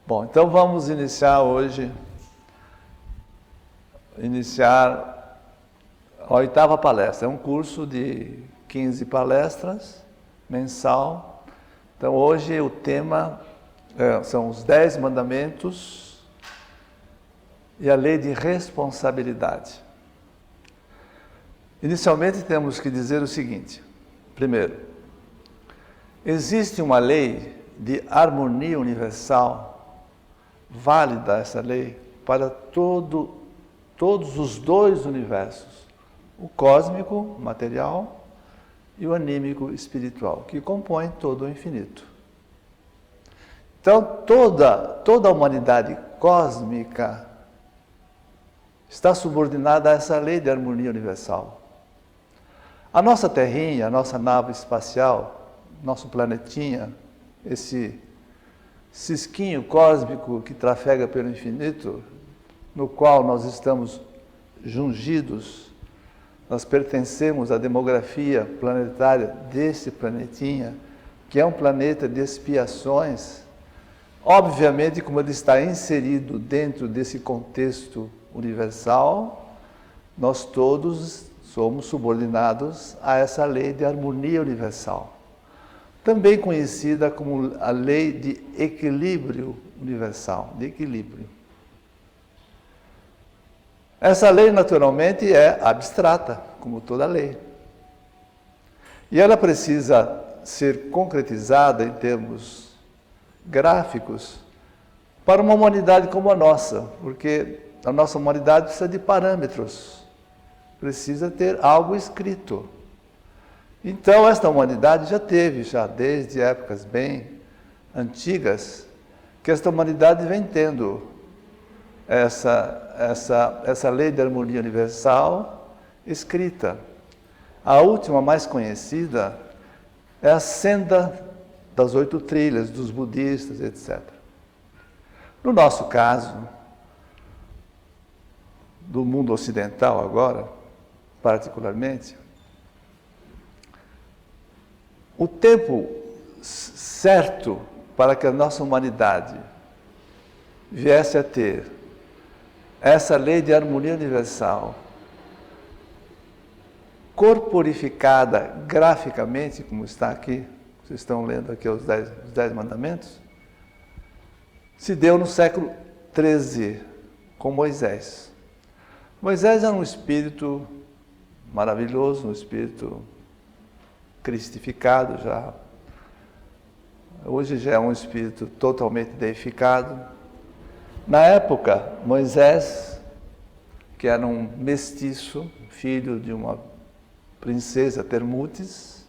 Bom, então vamos iniciar hoje, a 8ª palestra. É um curso de 15 palestras, mensal. Então hoje o tema são os 10 mandamentos e a lei de responsabilidade. Inicialmente temos que dizer o seguinte: primeiro, existe uma lei de harmonia universal, válida essa lei, para todos os dois universos, o cósmico, material, e o anímico, espiritual, que compõem todo o infinito. Então, toda a humanidade cósmica está subordinada a essa lei de harmonia universal. A nossa terrinha, a nossa nave espacial, nosso planetinha, esse cisquinho cósmico que trafega pelo infinito, no qual nós estamos jungidos, nós pertencemos à demografia planetária desse planetinha, que é um planeta de expiações. Obviamente, como ele está inserido dentro desse contexto universal, nós todos somos subordinados a essa lei de harmonia universal, também conhecida como a lei de equilíbrio universal, de equilíbrio. Essa lei, naturalmente, é abstrata, como toda lei. E ela precisa ser concretizada em termos gráficos para uma humanidade como a nossa, porque a nossa humanidade precisa de parâmetros, precisa ter algo escrito. Então, esta humanidade já desde épocas bem antigas, que esta humanidade vem tendo essa lei de harmonia universal escrita. A última, mais conhecida, é a senda das 8 trilhas, dos budistas, etc. No nosso caso, do mundo ocidental agora, particularmente, o tempo certo para que a nossa humanidade viesse a ter essa lei de harmonia universal corporificada graficamente, como está aqui, vocês estão lendo aqui os 10 mandamentos, se deu no século XIII, com Moisés. Moisés era um espírito maravilhoso, um espírito cristificado já. Hoje já é um espírito totalmente deificado. Na época, Moisés, que era um mestiço, filho de uma princesa Termutes,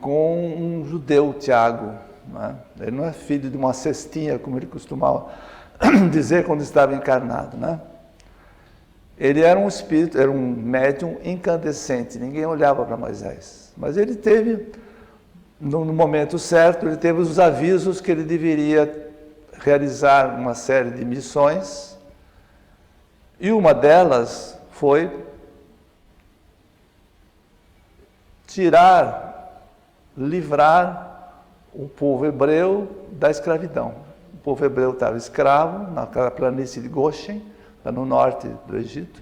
com um judeu, Tiago, né? Ele não é filho de uma cestinha, como ele costumava dizer quando estava encarnado, né? Ele era um espírito, era um médium incandescente, ninguém olhava para Moisés. Mas ele teve, no momento certo, ele teve os avisos que ele deveria realizar uma série de missões, e uma delas foi livrar o povo hebreu da escravidão. O povo hebreu estava escravo naquela planície de Goshen, lá no norte do Egito.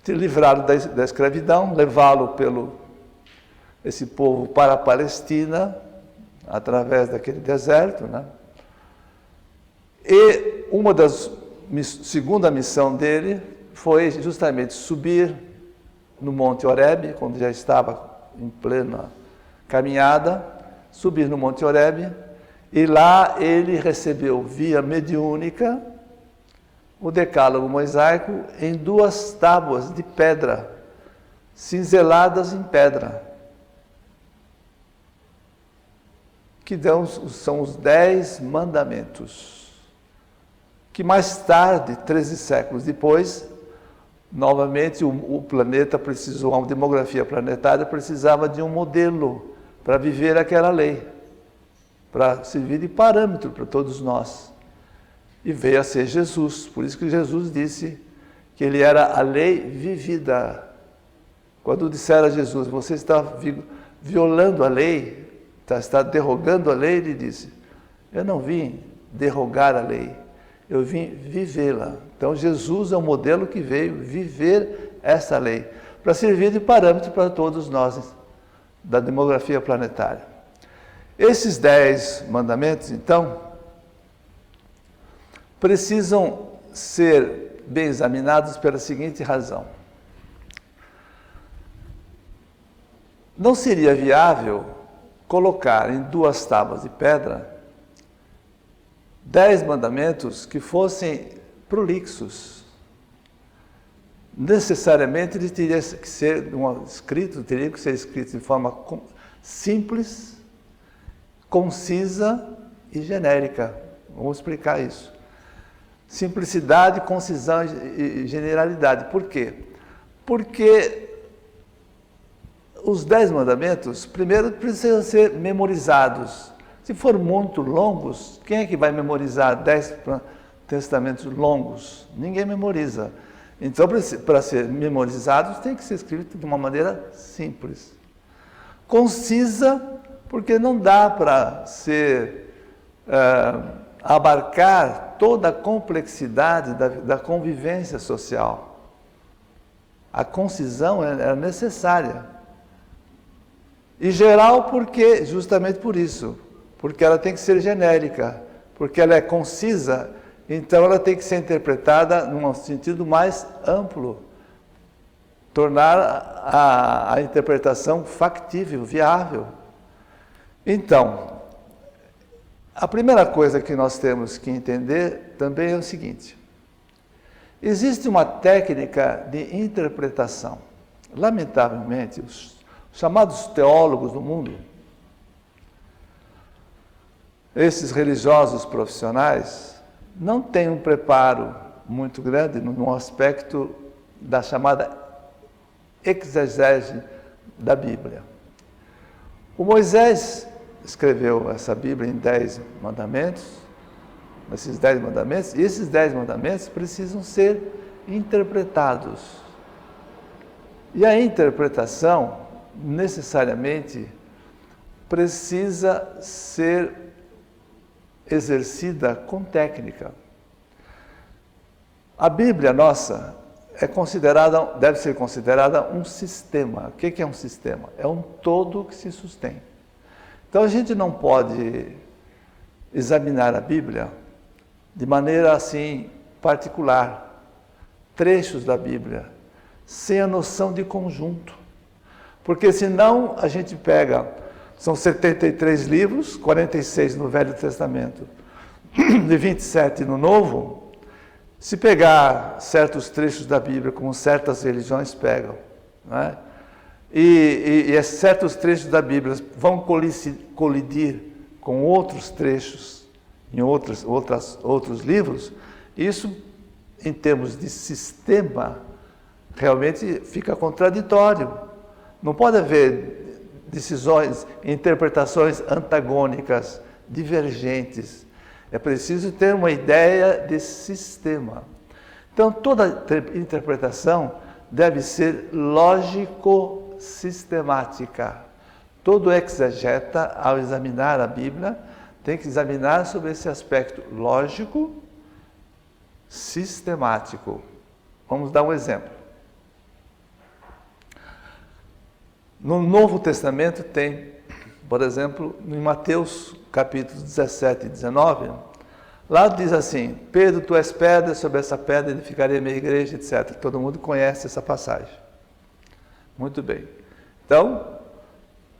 Livrá-lo da escravidão, levá-lo esse povo para a Palestina, através daquele deserto, né? E segunda missão dele foi justamente subir no Monte Horebe, quando já estava em plena caminhada, subir no Monte Horebe, e lá ele recebeu via mediúnica o decálogo mosaico em 2 tábuas de pedra, cinzeladas em pedra, que são os 10 mandamentos, que mais tarde, 13 séculos depois, novamente o planeta precisou, a demografia planetária precisava de um modelo para viver aquela lei, para servir de parâmetro para todos nós. E veio a ser Jesus, por isso que Jesus disse que ele era a lei vivida. Quando disseram a Jesus, você está violando a lei, está derrogando a lei, ele disse, eu não vim derrogar a lei, eu vim vivê-la. Então Jesus é o modelo que veio viver essa lei, para servir de parâmetro para todos nós da demografia planetária. Esses 10 mandamentos, então, precisam ser bem examinados pela seguinte razão. Não seria viável colocar em 2 tábuas de pedra 10 mandamentos que fossem prolixos. Necessariamente ele teria que ser escrito de forma simples, concisa e genérica. Vamos explicar isso. Simplicidade, concisão e generalidade. Por quê? Porque os 10 mandamentos, primeiro, precisam ser memorizados. Se for muito longos, quem é que vai memorizar 10 testamentos longos? Ninguém memoriza. Então, para ser memorizados, tem que ser escrito de uma maneira simples. Concisa, porque não dá para abarcar toda a complexidade da convivência social. A concisão é necessária. E geral, porque justamente por isso. Porque ela tem que ser genérica, porque ela é concisa, então ela tem que ser interpretada num sentido mais amplo, tornar a interpretação factível, viável. Então, a primeira coisa que nós temos que entender também é o seguinte: existe uma técnica de interpretação. Lamentavelmente, os chamados teólogos do mundo, esses religiosos profissionais, não têm um preparo muito grande no aspecto da chamada exegese da Bíblia. O Moisés escreveu essa Bíblia em 10 mandamentos, esses 10 mandamentos, e esses 10 mandamentos precisam ser interpretados. E a interpretação, necessariamente, precisa ser exercida com técnica. A Bíblia nossa deve ser considerada um sistema. O que é um sistema? É um todo que se sustém. Então a gente não pode examinar a Bíblia de maneira assim particular, trechos da Bíblia, sem a noção de conjunto. Porque senão a gente pega, são 73 livros, 46 no Velho Testamento e 27 no Novo. Se pegar certos trechos da Bíblia, como certas religiões pegam, não é? E certos trechos da Bíblia vão colidir com outros trechos em outros livros, isso, em termos de sistema, realmente fica contraditório. Não pode haver decisões, interpretações antagônicas, divergentes. É preciso ter uma ideia de sistema. Então, toda interpretação deve ser lógico-sistemática. Todo exegeta, ao examinar a Bíblia, tem que examinar sobre esse aspecto lógico, sistemático. Vamos dar um exemplo. No Novo Testamento tem, por exemplo, em Mateus capítulos 17 e 19, lá diz assim: Pedro, tu és pedra, sobre essa pedra edificarei a minha igreja, etc. Todo mundo conhece essa passagem. Muito bem. Então,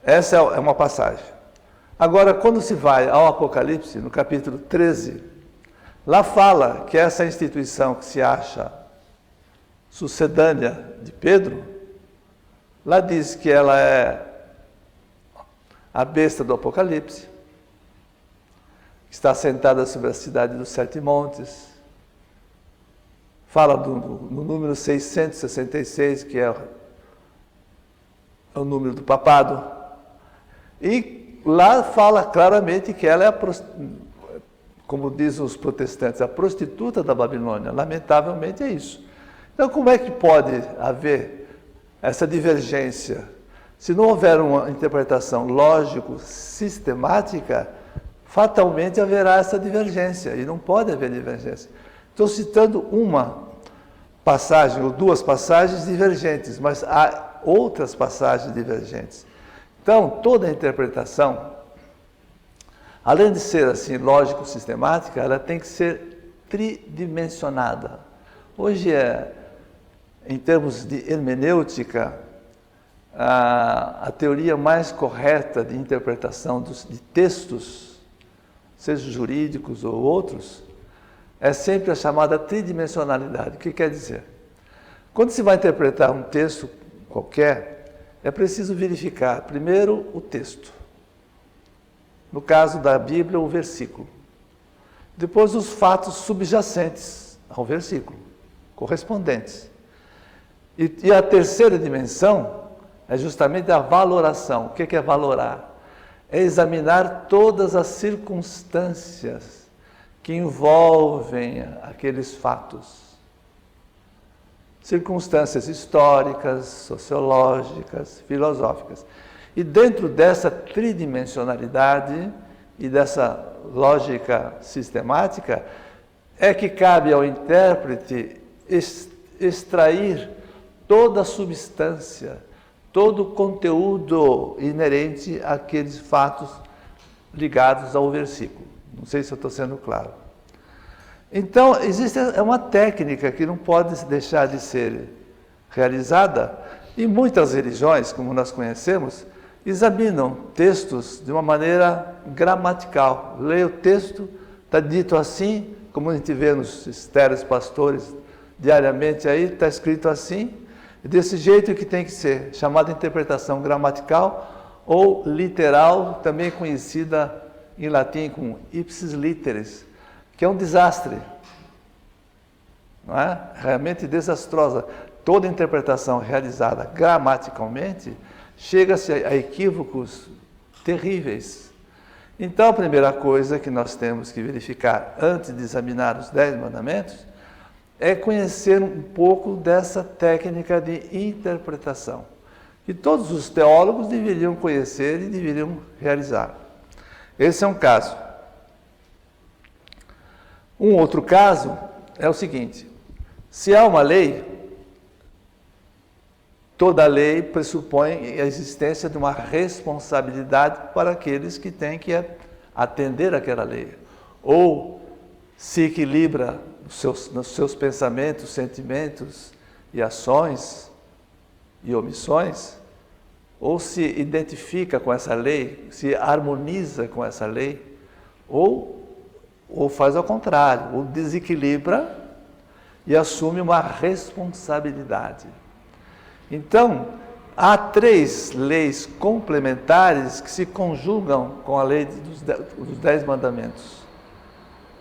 essa é uma passagem. Agora, quando se vai ao Apocalipse, no capítulo 13, lá fala que essa instituição que se acha sucedânea de Pedro, lá diz que ela é a besta do Apocalipse, que está sentada sobre a cidade dos 7 montes. Fala no número 666, que é o número do papado. E lá fala claramente que ela é, como dizem os protestantes, a prostituta da Babilônia. Lamentavelmente é isso. Então, como é que pode haver essa divergência? Se não houver uma interpretação lógico-sistemática, fatalmente haverá essa divergência, e não pode haver divergência. Estou citando uma passagem ou duas passagens divergentes, mas há outras passagens divergentes. Então, toda a interpretação, além de ser assim lógico-sistemática, ela tem que ser tridimensionada. Hoje, em termos de hermenêutica, a teoria mais correta de interpretação de textos, sejam jurídicos ou outros, é sempre a chamada tridimensionalidade. O que quer dizer? Quando se vai interpretar um texto qualquer, é preciso verificar primeiro o texto. No caso da Bíblia, o versículo. Depois, os fatos subjacentes ao versículo, correspondentes. E a terceira dimensão é justamente a valoração. O que é valorar? É examinar todas as circunstâncias que envolvem aqueles fatos. Circunstâncias históricas, sociológicas, filosóficas. E dentro dessa tridimensionalidade e dessa lógica sistemática, é que cabe ao intérprete extrair toda a substância, todo o conteúdo inerente àqueles fatos ligados ao versículo. Não sei se eu estou sendo claro. Então, existe uma técnica que não pode deixar de ser realizada, e muitas religiões, como nós conhecemos, examinam textos de uma maneira gramatical. Leia o texto, está dito assim, como a gente vê nos estéreos pastores diariamente aí, está escrito assim, e desse jeito que tem que ser, chamada interpretação gramatical ou literal, também conhecida em latim com ipsis literis, que é um desastre, não é? Realmente desastrosa. Toda interpretação realizada gramaticalmente chega-se a equívocos terríveis. Então, a primeira coisa que nós temos que verificar antes de examinar os 10 mandamentos é conhecer um pouco dessa técnica de interpretação, que todos os teólogos deveriam conhecer e deveriam realizar. Esse é um caso. Um outro caso é o seguinte: se há uma lei, toda lei pressupõe a existência de uma responsabilidade para aqueles que têm que atender àquela lei. Ou se equilibra nos seus pensamentos, sentimentos e ações e omissões, ou se identifica com essa lei, se harmoniza com essa lei, ou faz ao contrário, ou desequilibra e assume uma responsabilidade. Então, há 3 leis complementares que se conjugam com a lei dos 10 mandamentos.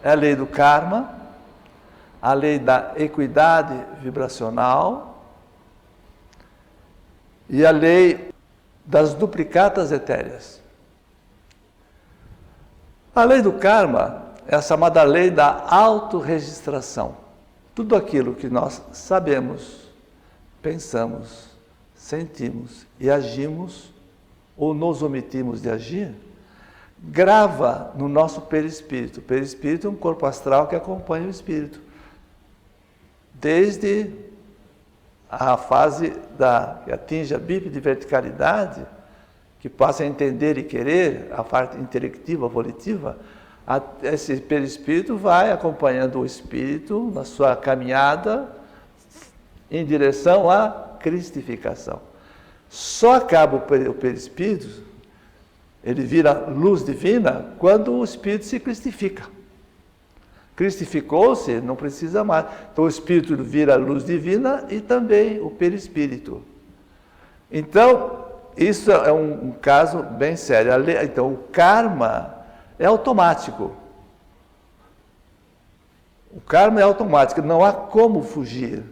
É a lei do karma, a lei da equidade vibracional e a lei das duplicatas etéreas. A lei do karma é a chamada lei da autorregistração. Tudo aquilo que nós sabemos, pensamos, sentimos e agimos, ou nos omitimos de agir, grava no nosso perispírito. O perispírito é um corpo astral que acompanha o espírito. Desde a fase que atinge a bipede-verticalidade, que passa a entender e querer, a parte intelectiva, volitiva, esse perispírito vai acompanhando o espírito na sua caminhada em direção à cristificação. Só acaba o perispírito, ele vira luz divina, quando o espírito se cristifica. Cristificou-se, não precisa mais. Então o espírito vira luz divina e também o perispírito. Então, isso é um caso bem sério. Então, o karma é automático. O karma é automático, não há como fugir.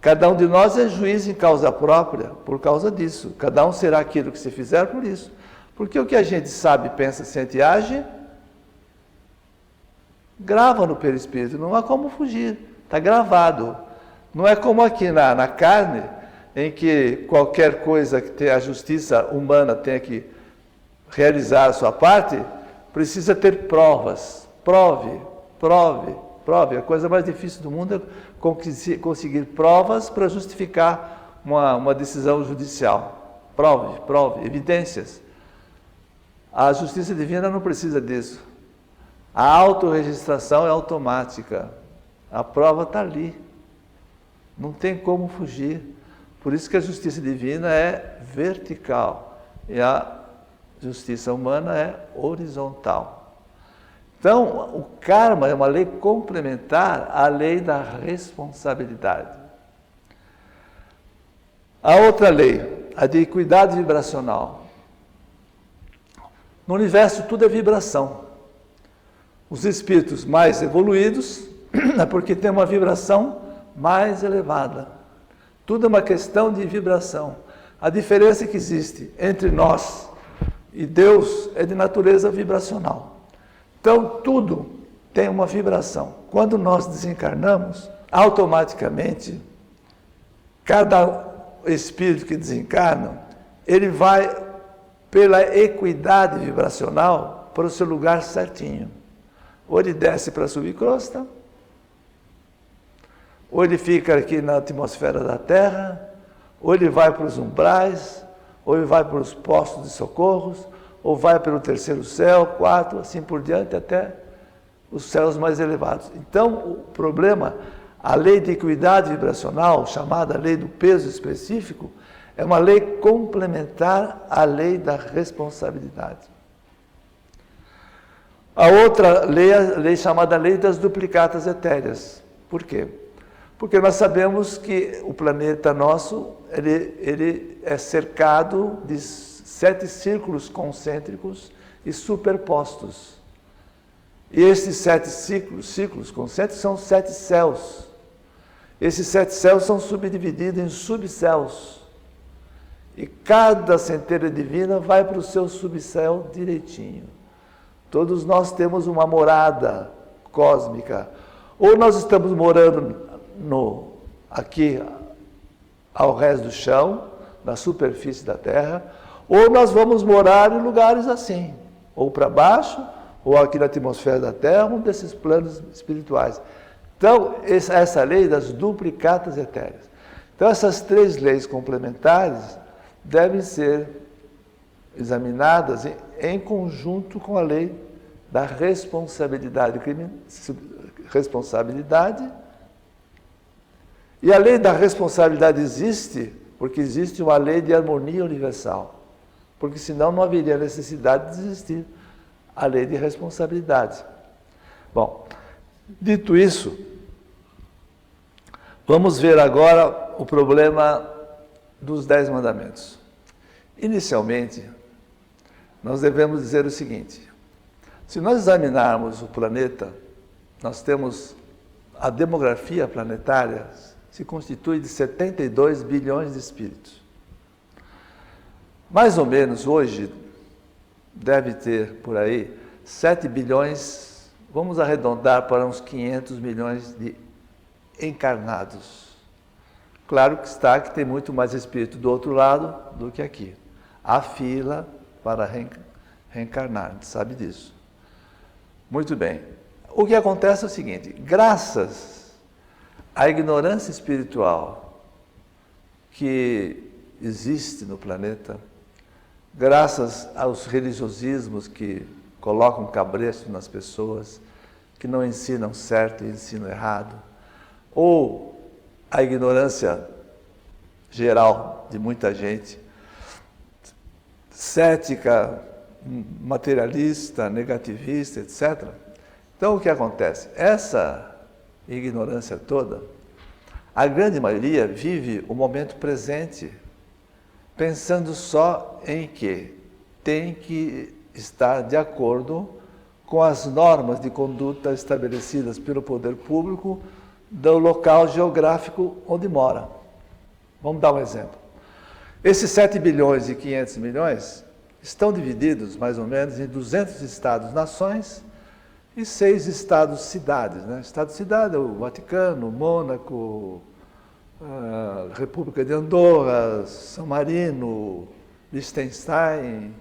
Cada um de nós é juiz em causa própria por causa disso. Cada um será aquilo que se fizer por isso. Porque o que a gente sabe, pensa, sente e age, grava no perispírito, não há como fugir, está gravado. Não é como aqui na carne, em que qualquer coisa que a justiça humana tenha que realizar a sua parte, precisa ter provas. Prove, prove, prove. A coisa mais difícil do mundo é conseguir provas para justificar uma decisão judicial. Prove, prove, evidências. A justiça divina não precisa disso. A autorregistração é automática. A prova está ali. Não tem como fugir. Por isso que a justiça divina é vertical e a justiça humana é horizontal. Então, o karma é uma lei complementar à lei da responsabilidade. A outra lei, a de equidade vibracional. No universo tudo é vibração. Os espíritos mais evoluídos é porque tem uma vibração mais elevada. Tudo é uma questão de vibração. A diferença que existe entre nós e Deus é de natureza vibracional. Então, tudo tem uma vibração. Quando nós desencarnamos, automaticamente, cada espírito que desencarna, ele vai pela equidade vibracional para o seu lugar certinho. Ou ele desce para a subcrosta, ou ele fica aqui na atmosfera da Terra, ou ele vai para os umbrais, ou ele vai para os postos de socorros, ou vai pelo terceiro céu, quarto, assim por diante, até os céus mais elevados. Então, o problema, a lei de equidade vibracional, chamada lei do peso específico, é uma lei complementar à lei da responsabilidade. A outra lei é a lei chamada lei das duplicatas etéreas. Por quê? Porque nós sabemos que o planeta nosso, ele é cercado de 7 círculos concêntricos e superpostos. E esses 7 círculos concêntricos são 7 céus. Esses 7 céus são subdivididos em subcéus. E cada centelha divina vai para o seu subcéu direitinho. Todos nós temos uma morada cósmica. Ou nós estamos morando aqui ao rés do chão, na superfície da Terra, ou nós vamos morar em lugares assim, ou para baixo, ou aqui na atmosfera da Terra, um desses planos espirituais. Então, essa lei das duplicatas etéreas. Então, essas 3 leis complementares devem ser examinadas em conjunto com a lei da responsabilidade. E a lei da responsabilidade existe porque existe uma lei de harmonia universal. Porque senão não haveria necessidade de existir a lei de responsabilidade. Bom, dito isso, vamos ver agora o problema dos 10 mandamentos. Inicialmente, nós devemos dizer o seguinte: se nós examinarmos o planeta, nós temos a demografia planetária se constitui de 72 bilhões de espíritos. Mais ou menos hoje deve ter por aí 7 bilhões, vamos arredondar para uns 500 milhões de encarnados. Claro que que tem muito mais espírito do outro lado do que aqui. Há fila para reencarnar, a gente sabe disso. Muito bem. O que acontece é o seguinte: graças à ignorância espiritual que existe no planeta, graças aos religiosismos que colocam cabresto nas pessoas, que não ensinam certo e ensinam errado, ou a ignorância geral de muita gente, cética, materialista, negativista, etc. Então, o que acontece? Essa ignorância toda, a grande maioria vive o momento presente, pensando só em que tem que estar de acordo com as normas de conduta estabelecidas pelo poder público do local geográfico onde mora. Vamos dar um exemplo. Esses 7 bilhões e 500 milhões estão divididos, mais ou menos, em 200 estados-nações e 6 estados-cidades. Né? Estado-cidade é o Vaticano, Mônaco, República de Andorra, São Marino, Liechtenstein,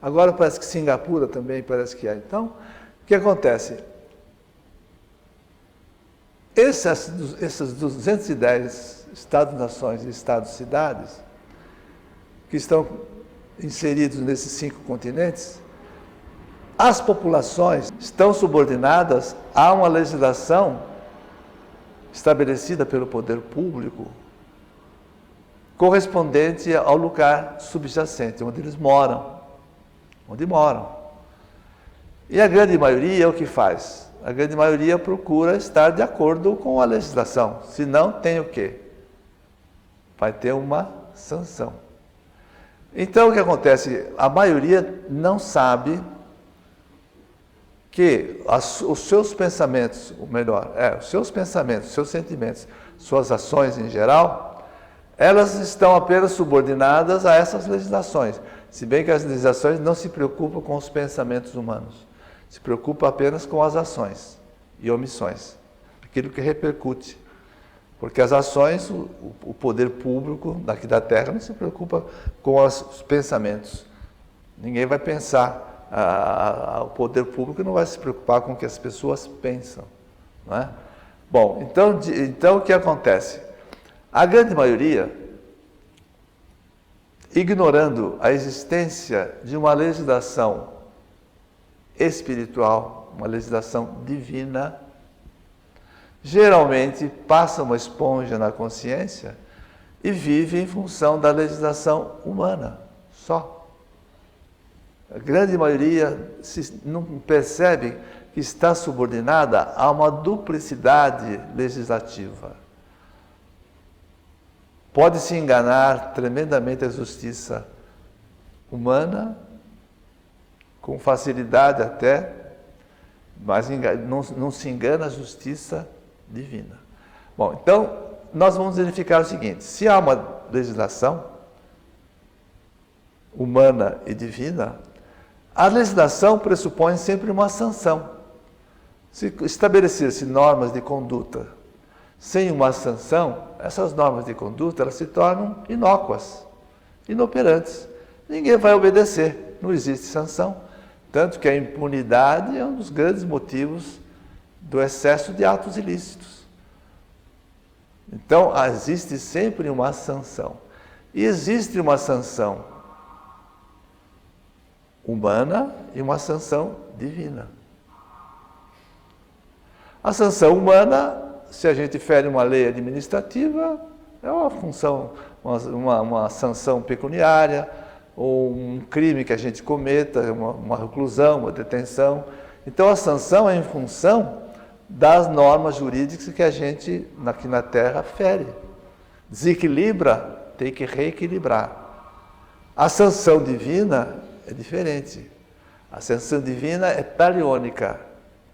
Agora parece que Singapura também parece que é. Então, o que acontece? Esses 210 Estados-nações e Estados-cidades que estão inseridos nesses 5 continentes, as populações estão subordinadas a uma legislação estabelecida pelo poder público correspondente ao lugar subjacente, onde eles moram. E a grande maioria é o que faz? A grande maioria procura estar de acordo com a legislação. Se não, tem o quê? Vai ter uma sanção. Então, o que acontece? A maioria não sabe que os seus pensamentos, os seus pensamentos, os seus sentimentos, suas ações em geral, elas estão apenas subordinadas a essas legislações. Se bem que as legislações não se preocupam com os pensamentos humanos, se preocupam apenas com as ações e omissões, aquilo que repercute. Porque as ações, o poder público daqui da Terra não se preocupa com os pensamentos. Ninguém vai pensar, o poder público não vai se preocupar com o que as pessoas pensam. Não é? Bom, então o que acontece? A grande maioria, ignorando a existência de uma legislação espiritual, uma legislação divina, geralmente passa uma esponja na consciência e vive em função da legislação humana, só. A grande maioria não percebe que está subordinada a uma duplicidade legislativa. Pode se enganar tremendamente a justiça humana, com facilidade até, mas não se engana a justiça divina. Bom, então, nós vamos verificar o seguinte: se há uma legislação humana e divina, a legislação pressupõe sempre uma sanção. Se estabelecer-se normas de conduta sem uma sanção, essas normas de conduta elas se tornam inócuas, inoperantes. Ninguém vai obedecer, não existe sanção. Tanto que a impunidade é um dos grandes motivos do excesso de atos ilícitos. Então, existe sempre uma sanção. E existe uma sanção humana e uma sanção divina. A sanção humana, se a gente fere uma lei administrativa, é uma função, uma sanção pecuniária, ou um crime que a gente cometa, uma reclusão, uma detenção. Então a sanção é em função das normas jurídicas que a gente aqui na Terra fere. Desequilibra, tem que reequilibrar. A sanção divina é diferente. A sanção divina é taliônica.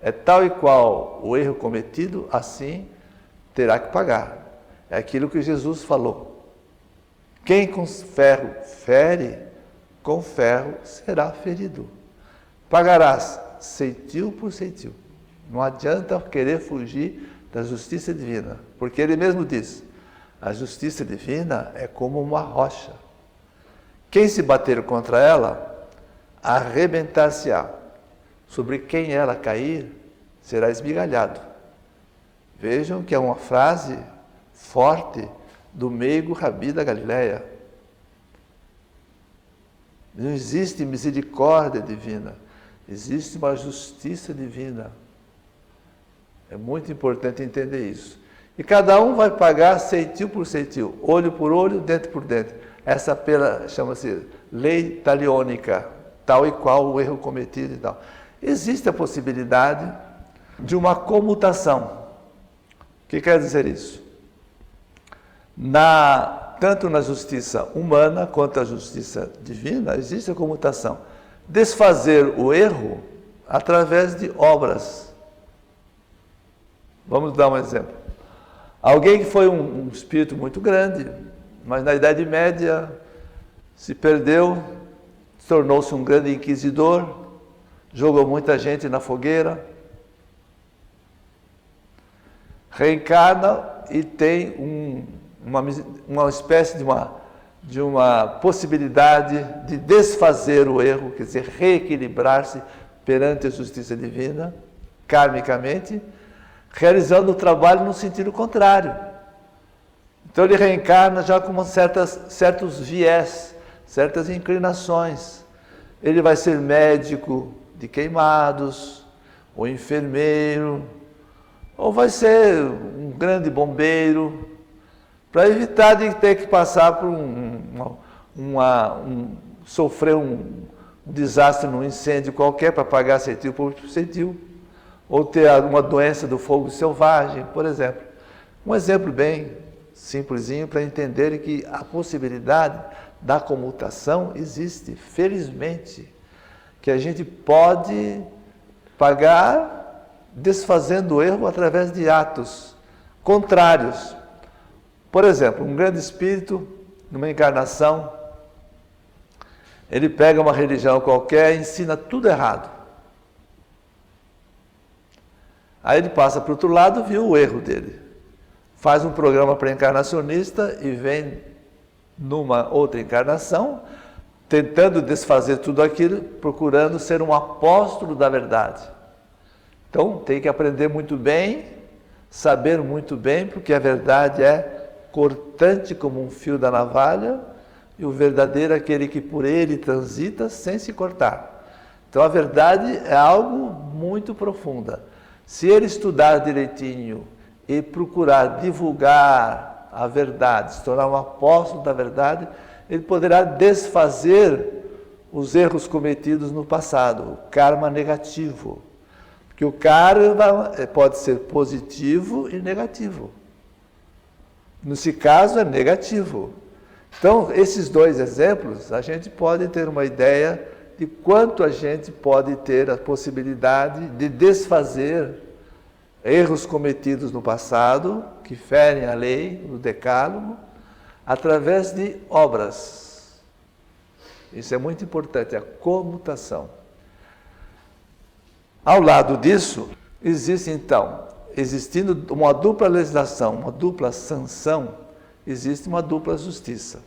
É tal e qual o erro cometido, assim terá que pagar. É aquilo que Jesus falou. Quem com ferro fere, com ferro será ferido. Pagarás ceitil por ceitil. Não adianta querer fugir da justiça divina, porque ele mesmo diz, a justiça divina é como uma rocha. Quem se bater contra ela, arrebentar-se-á. Sobre quem ela cair, será esmigalhado. Vejam que é uma frase forte do meigo Rabi da Galileia. Não existe misericórdia divina, existe uma justiça divina. É muito importante entender isso. E cada um vai pagar ceitil por ceitil, olho por olho, dente por dente. Essa chama-se lei taliônica, tal e qual o erro cometido e tal. Existe a possibilidade de uma comutação. O que quer dizer isso? Tanto na justiça humana quanto na justiça divina, existe a comutação. Desfazer o erro através de obras. Vamos dar um exemplo. Alguém que foi um espírito muito grande, mas na Idade Média se perdeu, tornou-se um grande inquisidor, jogou muita gente na fogueira, reencarna e tem uma espécie de de uma possibilidade de desfazer o erro, quer dizer, reequilibrar-se perante a justiça divina, karmicamente, realizando o trabalho no sentido contrário. Então ele reencarna já com certos viés, certas inclinações. Ele vai ser médico de queimados, ou enfermeiro, ou vai ser um grande bombeiro, para evitar de ter que passar por sofrer um desastre num incêndio qualquer para pagar ceitil por ceitil, ou ter alguma doença do fogo selvagem, por exemplo. Um exemplo bem simplesinho para entenderem que a possibilidade da comutação existe, felizmente, que a gente pode pagar desfazendo o erro através de atos contrários. Por exemplo, um grande espírito, numa encarnação, ele pega uma religião qualquer e ensina tudo errado. Aí ele passa para o outro lado e viu o erro dele. Faz um programa pré-encarnacionista e vem numa outra encarnação, tentando desfazer tudo aquilo, procurando ser um apóstolo da verdade. Então tem que aprender muito bem, saber muito bem, porque a verdade é cortante como um fio da navalha, e o verdadeiro é aquele que por ele transita sem se cortar. Então a verdade é algo muito profunda. Se ele estudar direitinho e procurar divulgar a verdade, se tornar um apóstolo da verdade, ele poderá desfazer os erros cometidos no passado, o karma negativo. Porque o karma pode ser positivo e negativo. Nesse caso é negativo. Então, esses dois exemplos, a gente pode ter uma ideia de quanto a gente pode ter a possibilidade de desfazer erros cometidos no passado, que ferem a lei, o decálogo, através de obras. Isso é muito importante, a comutação. Ao lado disso, existe então, existindo uma dupla legislação, uma dupla sanção, existe uma dupla justiça.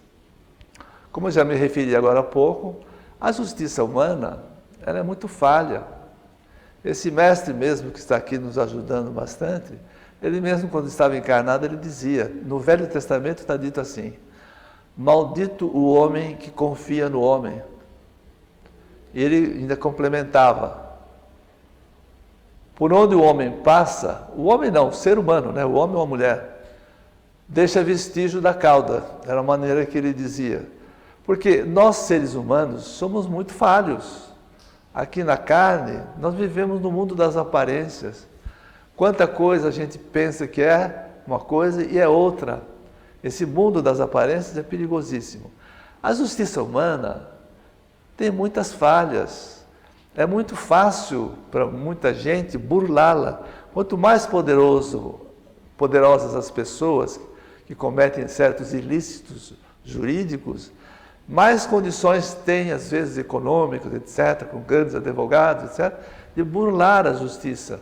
Como eu já me referi agora há pouco, a justiça humana, ela é muito falha. Esse mestre mesmo que está aqui nos ajudando bastante, ele mesmo quando estava encarnado, ele dizia, no Velho Testamento está dito assim, maldito o homem que confia no homem. E ele ainda complementava, por onde o homem passa, o homem não, o ser humano, né? O homem ou a mulher, deixa vestígio da cauda, era a maneira que ele dizia. Porque nós, seres humanos, somos muito falhos. Aqui na carne, nós vivemos no mundo das aparências. Quanta coisa a gente pensa que é uma coisa e é outra. Esse mundo das aparências é perigosíssimo. A justiça humana tem muitas falhas. É muito fácil para muita gente burlá-la. Quanto mais poderosas as pessoas que cometem certos ilícitos jurídicos, mais condições têm, às vezes, econômicas, etc., com grandes advogados, etc., de burlar a justiça.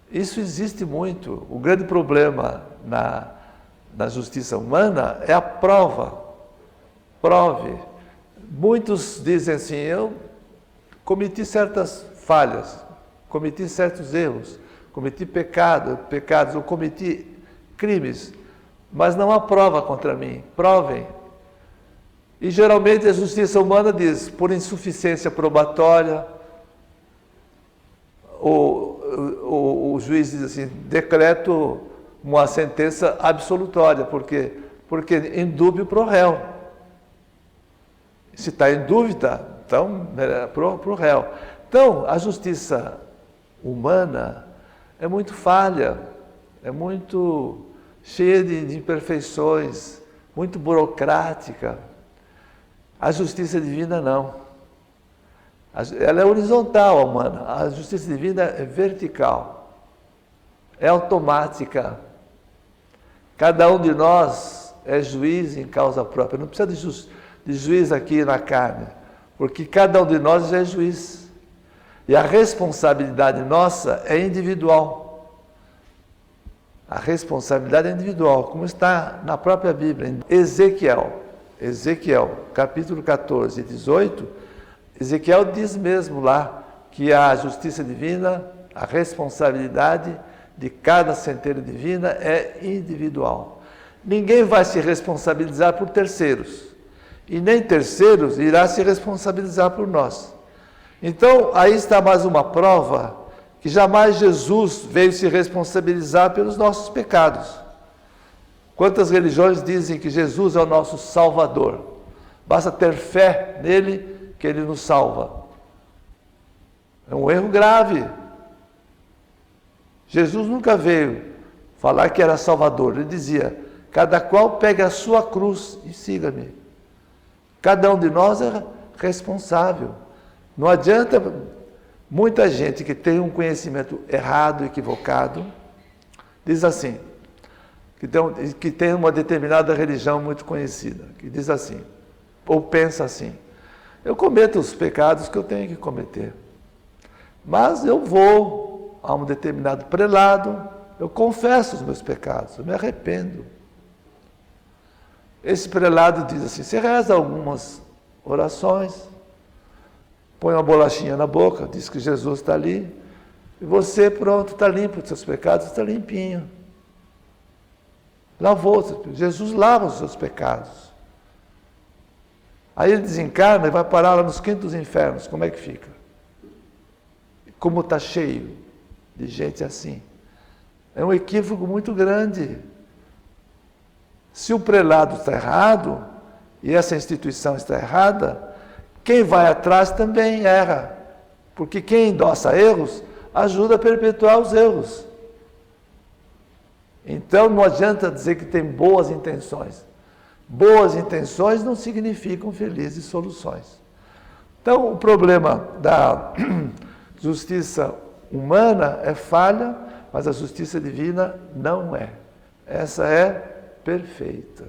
Isso existe muito. O grande problema na justiça humana é a prova. Prove. Muitos dizem assim, eu cometi certas falhas, cometi certos erros, cometi pecados, ou cometi crimes, mas não há prova contra mim, provem. E geralmente a justiça humana diz, por insuficiência probatória, o juiz diz assim, decreto uma sentença absolutória, porque indúbio pro réu. Se está em dúvida, então, pro réu. Então, a justiça humana é muito falha, é muito cheia de imperfeições, muito burocrática. A justiça divina não. Ela é horizontal, a humana. A justiça divina é vertical. É automática. Cada um de nós é juiz em causa própria. Não precisa de juiz aqui na carne, porque cada um de nós já é juiz. E a responsabilidade nossa é individual. A responsabilidade é individual, como está na própria Bíblia. Em Ezequiel, capítulo 14 e 18, Ezequiel diz mesmo lá que a justiça divina, a responsabilidade de cada centelha divina é individual. Ninguém vai se responsabilizar por terceiros, e nem terceiros irá se responsabilizar por nós. Então, aí está mais uma prova que jamais Jesus veio se responsabilizar pelos nossos pecados. Quantas religiões dizem que Jesus é o nosso Salvador? Basta ter fé nele que ele nos salva. É um erro grave. Jesus nunca veio falar que era Salvador. Ele dizia: cada qual pegue a sua cruz e siga-me. Cada um de nós é responsável. Não adianta muita gente que tem um conhecimento errado, equivocado, diz assim, que tem uma determinada religião muito conhecida, que diz assim, ou pensa assim: eu cometo os pecados que eu tenho que cometer, mas eu vou a um determinado prelado, eu confesso os meus pecados, eu me arrependo. Esse prelado diz assim: você reza algumas orações, põe uma bolachinha na boca, diz que Jesus está ali, e você, pronto, está limpo, os seus pecados estão limpinhos. Lavou, Jesus lava os seus pecados. Aí ele desencarna e vai parar lá nos quintos infernos. Como é que fica? Como está cheio de gente assim. É um equívoco muito grande. Se o prelado está errado, e essa instituição está errada, quem vai atrás também erra. Porque quem endossa erros, ajuda a perpetuar os erros. Então não adianta dizer que tem boas intenções. Boas intenções não significam felizes soluções. Então o problema da justiça humana é falha, mas a justiça divina não é. Essa é perfeita,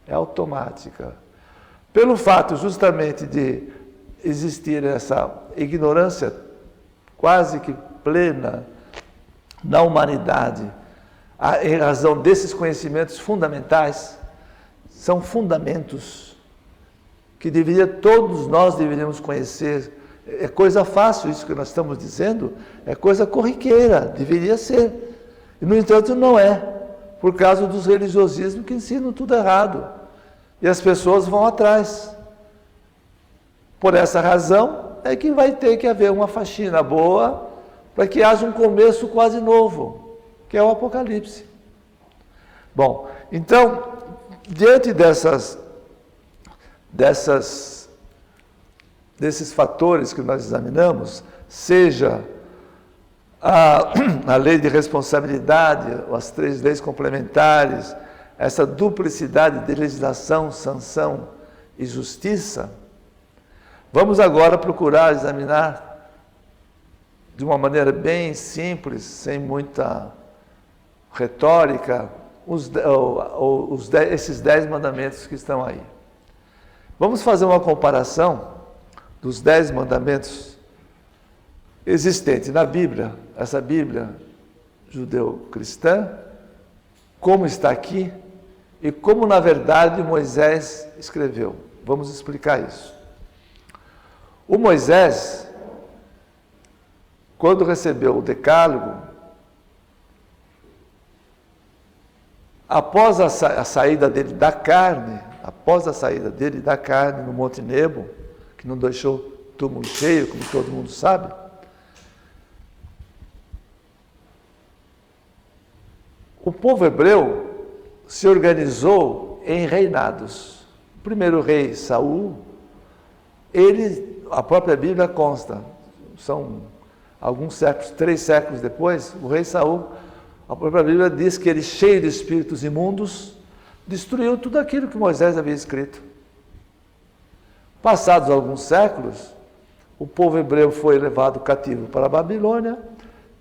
é automática. Pelo fato justamente de existir essa ignorância quase que plena na humanidade, em razão desses conhecimentos fundamentais, são fundamentos que todos nós deveríamos conhecer. É coisa fácil isso que nós estamos dizendo, é coisa corriqueira, deveria ser. E, no entanto, não é, por causa dos religiosismos que ensinam tudo errado. E as pessoas vão atrás. Por essa razão é que vai ter que haver uma faxina boa para que haja um começo quase novo, que é o Apocalipse. Bom, então, diante desses fatores que nós examinamos, seja a lei de responsabilidade, as 3 leis complementares, essa duplicidade de legislação, sanção e justiça, vamos agora procurar examinar de uma maneira bem simples, sem muita retórica, esses 10 mandamentos que estão aí. Vamos fazer uma comparação dos 10 mandamentos existentes na Bíblia, essa Bíblia judeu-cristã, como está aqui e como, na verdade, Moisés escreveu. Vamos explicar isso. O Moisés, quando recebeu o Decálogo, após a saída dele da carne, no Monte Nebo, que não deixou túmulo cheio, como todo mundo sabe, o povo hebreu se organizou em reinados. O primeiro rei, Saul, a própria Bíblia consta, são alguns séculos, 3 séculos depois, o rei Saul, a própria Bíblia diz que ele, cheio de espíritos imundos, destruiu tudo aquilo que Moisés havia escrito. Passados alguns séculos, o povo hebreu foi levado cativo para a Babilônia,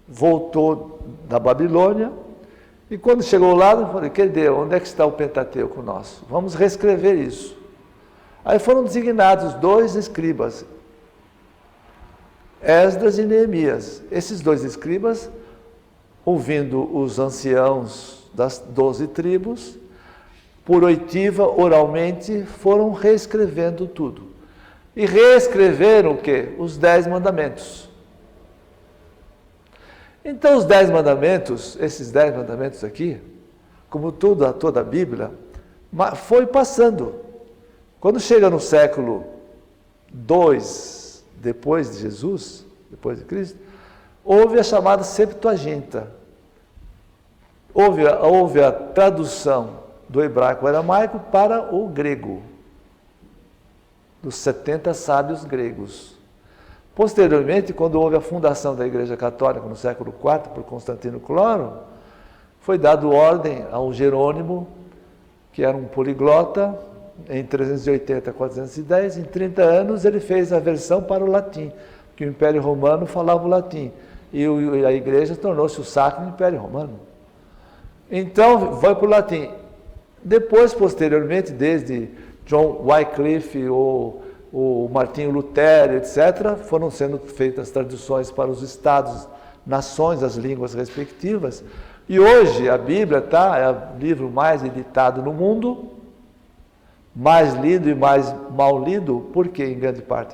voltou da Babilônia, e quando chegou lá, eu falei: cadê? Onde é que está o Pentateuco nosso? Vamos reescrever isso. Aí foram designados 2 escribas, Esdras e Neemias. Esses 2 escribas ouvindo os anciãos das 12 tribos, por oitiva, oralmente, foram reescrevendo tudo. E reescreveram o quê? Os 10 mandamentos. Então, os 10 mandamentos, esses 10 mandamentos aqui, como toda a Bíblia, foi passando. Quando chega no século 2 depois de Jesus, depois de Cristo, houve a chamada Septuaginta. Houve a tradução do hebraico-aramaico para o grego, dos 70 sábios gregos. Posteriormente, quando houve a fundação da Igreja Católica no século IV por Constantino Cloro, foi dado ordem ao Jerônimo, que era um poliglota, em 380 a 410, em 30 anos ele fez a versão para o latim, que o Império Romano falava o latim, e a Igreja tornou-se o Sacro Império Romano. Então, vai para o latim. Depois, posteriormente, desde John Wycliffe, o Martinho Lutero, etc., foram sendo feitas traduções para os estados, nações, as línguas respectivas. E hoje a Bíblia é o livro mais editado no mundo, mais lido e mais mal lido. Por quê, em grande parte?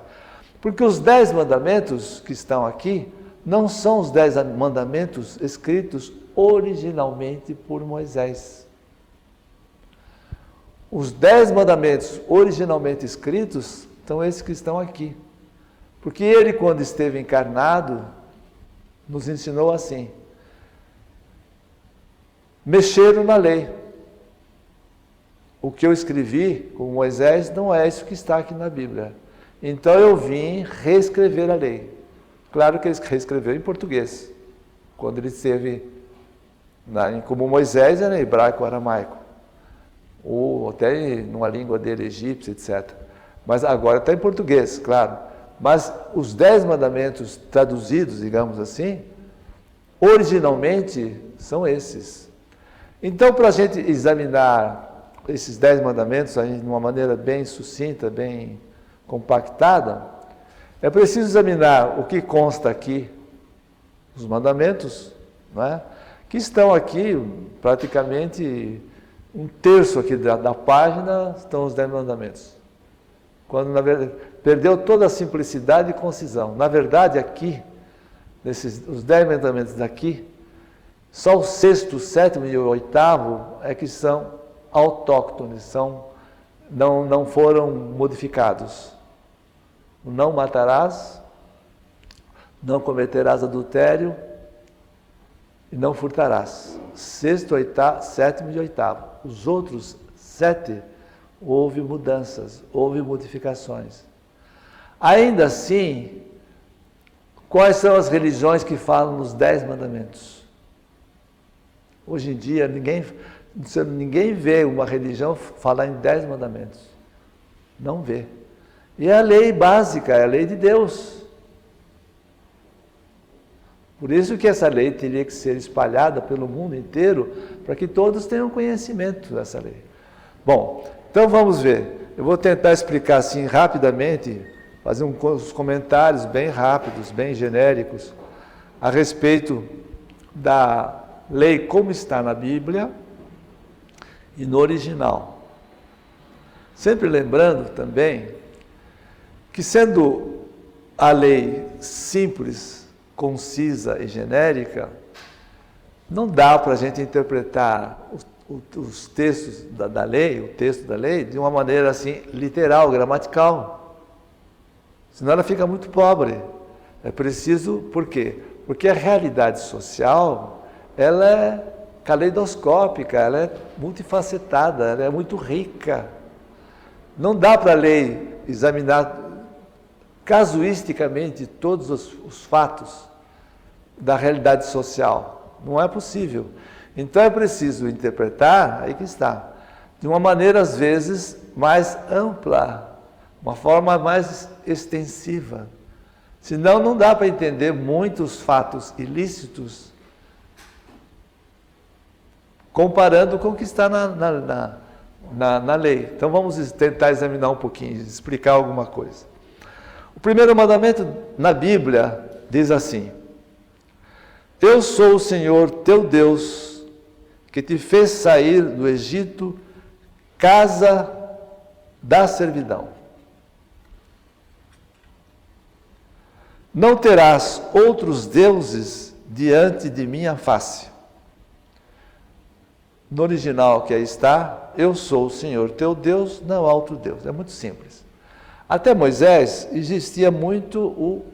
Porque os 10 mandamentos que estão aqui não são os 10 mandamentos escritos originalmente por Moisés. Os 10 mandamentos originalmente escritos são esses que estão aqui. Porque ele, quando esteve encarnado, nos ensinou assim: mexeram na lei. O que eu escrevi com Moisés não é isso que está aqui na Bíblia. Então eu vim reescrever a lei. Claro que ele reescreveu em português. Quando ele esteve, como Moisés era em hebraico, aramaico. Ou até numa língua dele, egípcia, etc. Mas agora está em português, claro. Mas os 10 mandamentos traduzidos, digamos assim, originalmente são esses. Então, para a gente examinar esses 10 mandamentos aí, de uma maneira bem sucinta, bem compactada, é preciso examinar o que consta aqui, os mandamentos, não é? Que estão aqui, praticamente um terço aqui da página, estão os 10 mandamentos. Quando, na verdade, perdeu toda a simplicidade e concisão. Na verdade, aqui, os 10 mandamentos daqui, só o 6º, 7º e o 8º é que são autóctones, não foram modificados. Não matarás, não cometerás adultério e não furtarás. 6º, 8º, 7º e 8º. Os outros 7, houve mudanças, houve modificações. Ainda assim, quais são as religiões que falam nos 10 mandamentos? Hoje em dia, ninguém vê uma religião falar em 10 mandamentos. Não vê. E é a lei básica, é a lei de Deus. Por isso que essa lei teria que ser espalhada pelo mundo inteiro, para que todos tenham conhecimento dessa lei. Bom, então vamos ver. Eu vou tentar explicar assim rapidamente, fazer uns comentários bem rápidos, bem genéricos, a respeito da lei como está na Bíblia e no original. Sempre lembrando também que, sendo a lei simples, concisa e genérica, não dá para a gente interpretar os textos da lei, o texto da lei, de uma maneira assim literal, gramatical. Senão ela fica muito pobre. É preciso, por quê? Porque a realidade social, ela é caleidoscópica, ela é multifacetada, ela é muito rica. Não dá para a lei examinar casuisticamente todos os fatos da realidade social. Não é possível. Então é preciso interpretar, aí que está, de uma maneira às vezes mais ampla, uma forma mais extensiva. Senão não dá para entender muitos fatos ilícitos comparando com o que está na lei. Então vamos tentar examinar um pouquinho, explicar alguma coisa. O primeiro mandamento na Bíblia diz assim: Eu sou o Senhor teu Deus, que te fez sair do Egito, casa da servidão. Não terás outros deuses diante de minha face. No original que aí está, eu sou o Senhor teu Deus, não há outro Deus. É muito simples. Até Moisés existia muito o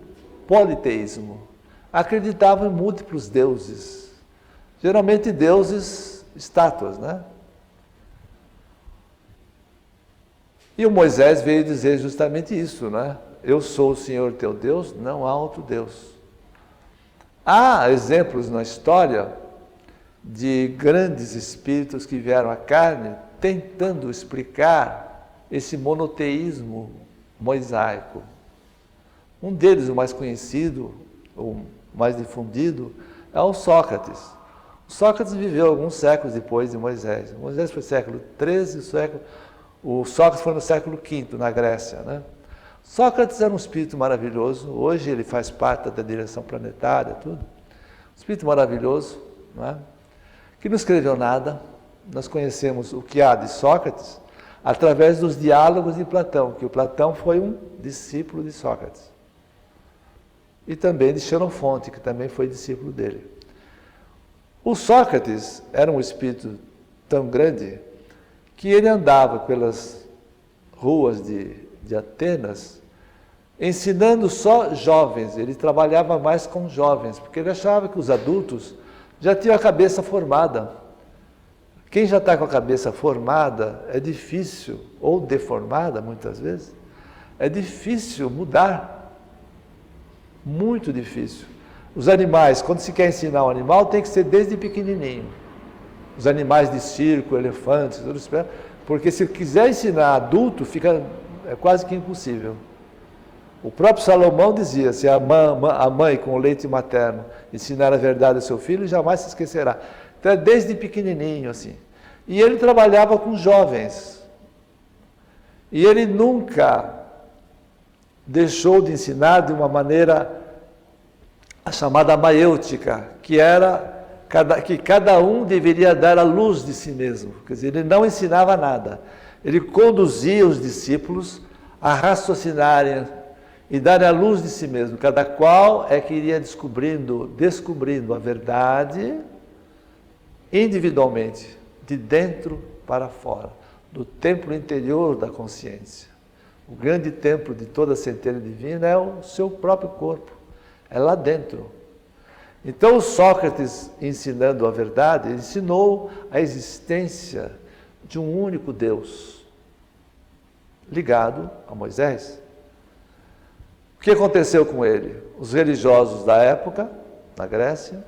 politeísmo. Acreditavam em múltiplos deuses. Geralmente deuses, estátuas, né? E o Moisés veio dizer justamente isso, né? Eu sou o Senhor teu Deus, não há outro Deus. Há exemplos na história de grandes espíritos que vieram à carne tentando explicar esse monoteísmo mosaico. Um deles, o mais conhecido, o mais difundido, é o Sócrates. O Sócrates viveu alguns séculos depois de Moisés. Moisés foi século XIII, o Sócrates foi no século V, na Grécia, né? Sócrates era um espírito maravilhoso, hoje ele faz parte da direção planetária, tudo. Um espírito maravilhoso, não é? Que não escreveu nada. Nós conhecemos o que há de Sócrates através dos diálogos de Platão, que o Platão foi um discípulo de Sócrates. E também de Xenofonte, que também foi discípulo dele. O Sócrates era um espírito tão grande que ele andava pelas ruas de Atenas ensinando só jovens. Ele trabalhava mais com jovens, porque ele achava que os adultos já tinham a cabeça formada. Quem já está com a cabeça formada é difícil, ou deformada muitas vezes, é difícil mudar. Muito difícil. Os animais, quando se quer ensinar um animal, tem que ser desde pequenininho. Os animais de circo, elefantes, tudo isso, porque se quiser ensinar adulto, é quase que impossível. O próprio Salomão dizia, se a mãe com o leite materno ensinar a verdade ao seu filho, jamais se esquecerá. Então é desde pequenininho assim. E ele trabalhava com jovens. E ele nunca deixou de ensinar de uma maneira a chamada maêutica, que era que cada um deveria dar a luz de si mesmo. Quer dizer, ele não ensinava nada. Ele conduzia os discípulos a raciocinarem e darem a luz de si mesmo. Cada qual é que iria descobrindo a verdade individualmente, de dentro para fora, do templo interior da consciência. O grande templo de toda a centelha divina é o seu próprio corpo, é lá dentro. Então o Sócrates, ensinando a verdade, ensinou a existência de um único Deus, ligado a Moisés. O que aconteceu com ele? Os religiosos da época, na Grécia,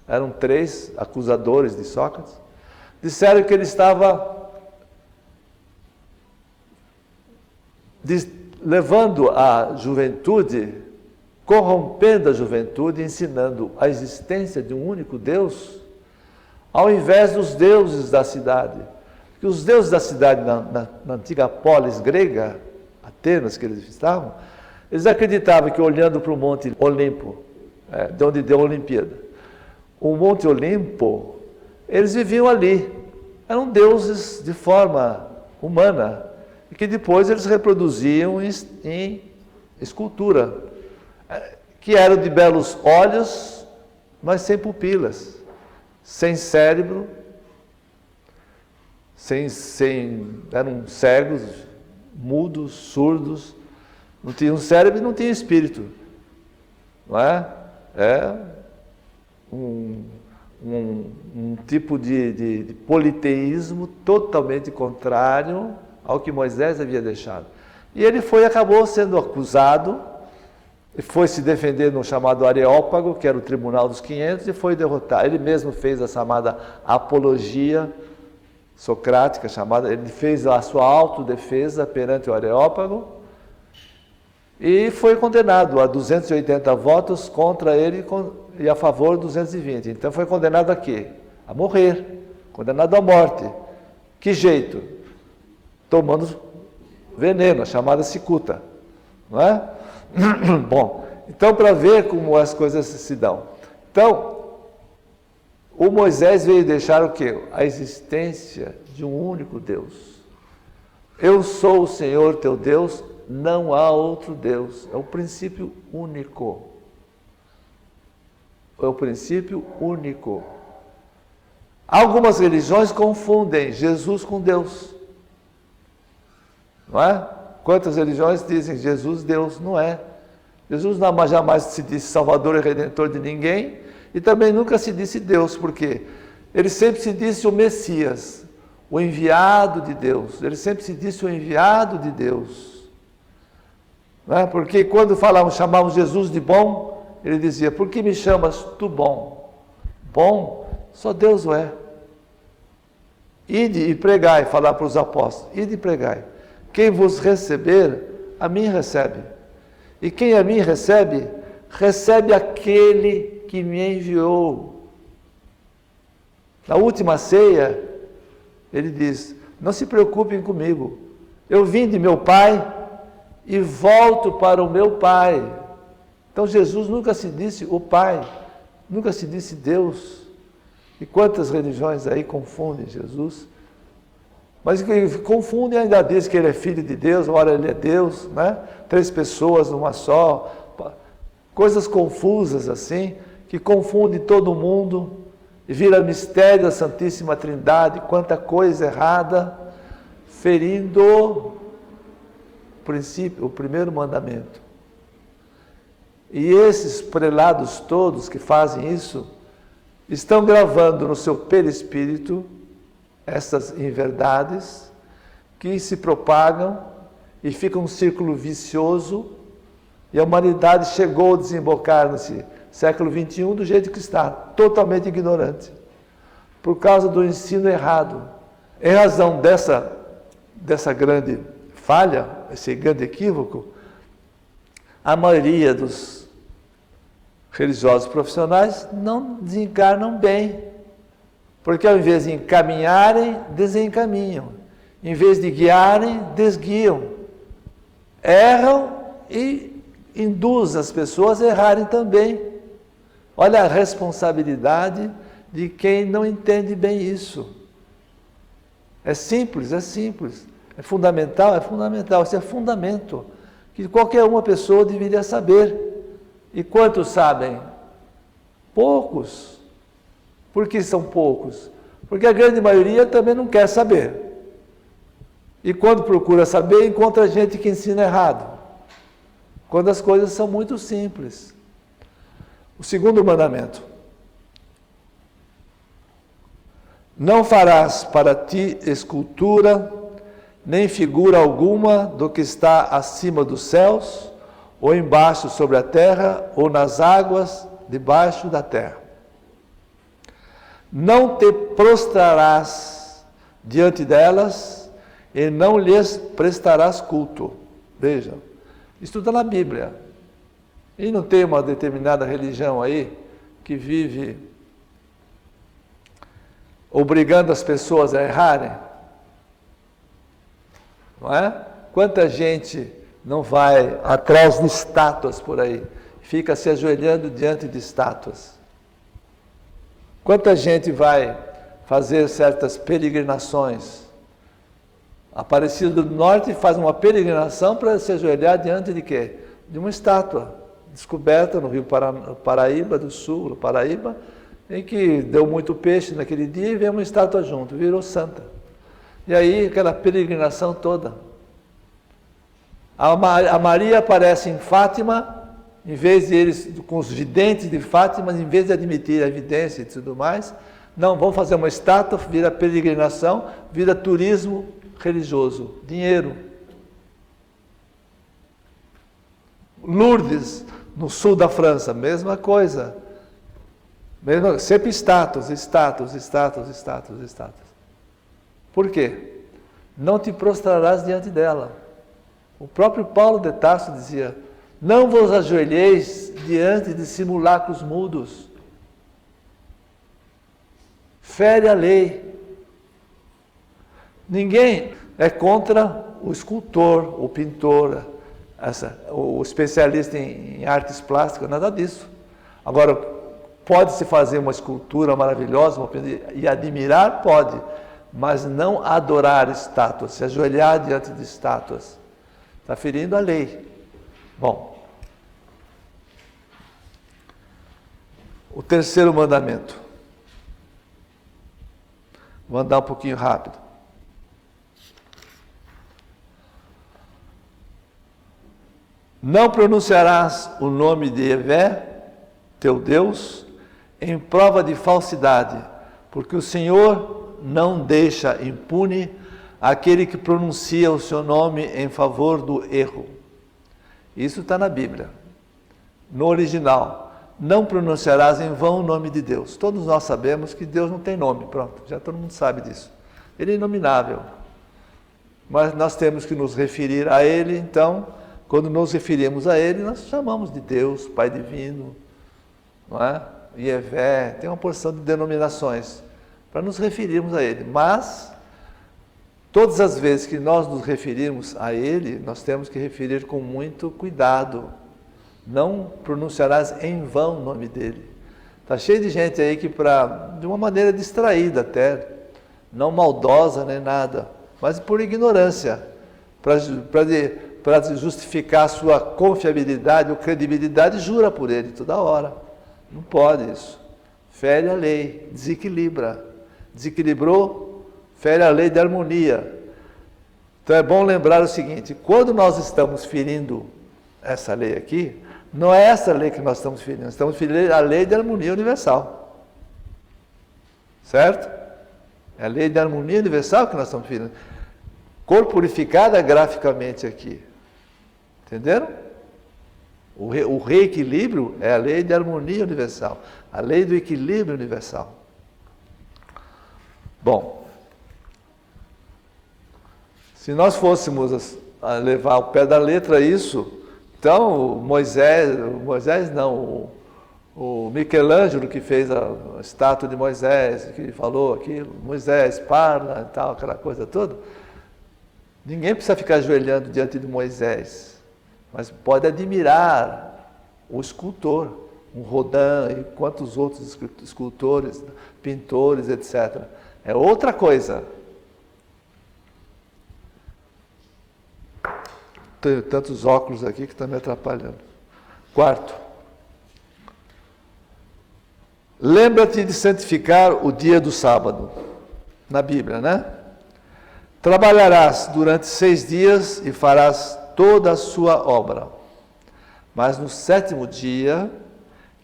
eram 3 acusadores de Sócrates, disseram que ele estava levando a juventude, corrompendo a juventude, ensinando a existência de um único Deus, ao invés dos deuses da cidade. Porque os deuses da cidade, na antiga polis grega, Atenas, que eles estavam, eles acreditavam que olhando para o Monte Olimpo, de onde deu a Olimpíada, o Monte Olimpo, eles viviam ali. Eram deuses de forma humana, e que depois eles reproduziam em escultura, que eram de belos olhos, mas sem pupilas, sem cérebro, eram cegos, mudos, surdos, não tinham cérebro e não tinham espírito. Não é? É um tipo de politeísmo totalmente contrário ao que Moisés havia deixado. E ele acabou sendo acusado, e foi se defender no chamado Areópago, que era o Tribunal dos 500, e foi derrotado. Ele mesmo fez a chamada apologia socrática, ele fez a sua autodefesa perante o Areópago, e foi condenado a 280 votos contra ele e a favor 220. Então foi condenado a quê? A morrer, condenado à morte. Que jeito? Tomando veneno, a chamada cicuta, não é? Bom, então para ver como as coisas se dão. Então, O Moisés veio deixar o quê? A existência de um único Deus. Eu sou o Senhor teu Deus, não há outro Deus. É o princípio único. É o princípio único. Algumas religiões confundem Jesus com Deus. Não é? Quantas religiões dizem Jesus Deus? Não é. Jesus jamais se disse Salvador e Redentor de ninguém e também nunca se disse Deus, porque ele sempre se disse o Messias, o enviado de Deus. Ele sempre se disse o enviado de Deus. Não é? Porque quando chamavam Jesus de bom, ele dizia, por que me chamas tu bom? Bom, só Deus o é. Ide e pregai, falar para os apóstolos, ide e pregai. Quem vos receber, a mim recebe. E quem a mim recebe, recebe aquele que me enviou. Na última ceia, ele diz, não se preocupem comigo, eu vim de meu Pai e volto para o meu Pai. Então Jesus nunca se disse o Pai, nunca se disse Deus. E quantas religiões aí confundem Jesus? Mas confundem e ainda dizem que ele é filho de Deus, ora ele é Deus, né? 3 pessoas numa só. Coisas confusas assim, que confundem todo mundo e vira mistério da Santíssima Trindade, quanta coisa errada, ferindo o princípio, o primeiro mandamento. E esses prelados todos que fazem isso, estão gravando no seu perispírito essas inverdades que se propagam e fica um círculo vicioso e a humanidade chegou a desembocar nesse século XXI do jeito que está, totalmente ignorante, por causa do ensino errado. Em razão dessa grande falha, esse grande equívoco, a maioria dos religiosos profissionais não desencarnam bem, porque ao invés de encaminharem, desencaminham, em vez de guiarem, desguiam, erram e induzem as pessoas a errarem também. Olha a responsabilidade de quem não entende bem isso. É simples, é simples. É fundamental, é fundamental. Isso é fundamento que qualquer uma pessoa deveria saber. E quantos sabem? Poucos. Por que são poucos? Porque a grande maioria também não quer saber. E quando procura saber, encontra gente que ensina errado. Quando as coisas são muito simples. O segundo mandamento. Não farás para ti escultura, nem figura alguma do que está acima dos céus, ou embaixo sobre a terra, ou nas águas debaixo da terra. Não te prostrarás diante delas, e não lhes prestarás culto. Vejam, isso está na Bíblia. E não tem uma determinada religião aí que vive obrigando as pessoas a errarem? Não é? Quanta gente não vai atrás de estátuas por aí, fica se ajoelhando diante de estátuas? Quanta gente vai fazer certas peregrinações? Aparecida do Norte faz uma peregrinação para se ajoelhar diante de quê? De uma estátua descoberta no Rio Paraíba do Sul, no Paraíba, em que deu muito peixe naquele dia e veio uma estátua junto, virou santa. E aí aquela peregrinação toda. A Maria aparece em Fátima, em vez de eles, com os videntes de Fátima, em vez de admitir a evidência e tudo mais, não, vão fazer uma estátua, vira peregrinação, vira turismo religioso, dinheiro. Lourdes, no sul da França, mesma coisa. Sempre estátuas. Por quê? Não te prostrarás diante dela. O próprio Paulo de Tarso dizia, não vos ajoelheis diante de simulacros mudos. Fere a lei. Ninguém é contra o escultor, o pintor, o especialista em artes plásticas, nada disso. Agora, Pode-se fazer uma escultura maravilhosa e admirar? Pode, mas não adorar estátuas, se ajoelhar diante de estátuas. Está ferindo a lei. Bom, o terceiro mandamento. Vou andar um pouquinho rápido. Não pronunciarás o nome de Yahvé, teu Deus, em prova de falsidade, porque o Senhor não deixa impune aquele que pronuncia o seu nome em favor do erro. Isso está na Bíblia. No original, não pronunciarás em vão o nome de Deus. Todos nós sabemos que Deus não tem nome, pronto, já todo mundo sabe disso. Ele é inominável. Mas nós temos que nos referir a Ele, então, quando nos referimos a Ele, nós chamamos de Deus, Pai Divino, não é? Yahvé, tem uma porção de denominações para nos referirmos a Ele. Mas, todas as vezes que nós nos referirmos a Ele, nós temos que referir com muito cuidado. Não pronunciarás em vão o nome dEle. Está cheio de gente aí que, de uma maneira distraída até, não maldosa nem nada, mas por ignorância, para justificar a sua confiabilidade ou credibilidade, jura por Ele toda hora. Não pode isso. Fere a lei, desequilibra. Desequilibrou, fere a lei de harmonia. Então é bom lembrar o seguinte: quando nós estamos ferindo essa lei aqui, não é essa lei que nós estamos ferindo, nós estamos ferindo a lei de harmonia universal. Certo? É a lei de harmonia universal que nós estamos ferindo. Corporificada graficamente aqui. Entenderam? O reequilíbrio é a lei de harmonia universal, a lei do equilíbrio universal. Bom, se nós fôssemos a levar ao pé da letra isso, então o Michelangelo que fez a estátua de Moisés, que falou aquilo, Moisés, parla e tal, aquela coisa toda, ninguém precisa ficar ajoelhando diante de Moisés, mas pode admirar o escultor, um Rodin e quantos outros escultores, pintores, etc. É outra coisa. Tenho tantos óculos aqui que estão me atrapalhando. Quarto, lembra-te de santificar o dia do sábado. Na Bíblia, né? Trabalharás durante 6 dias e farás toda a sua obra. Mas no 7º dia,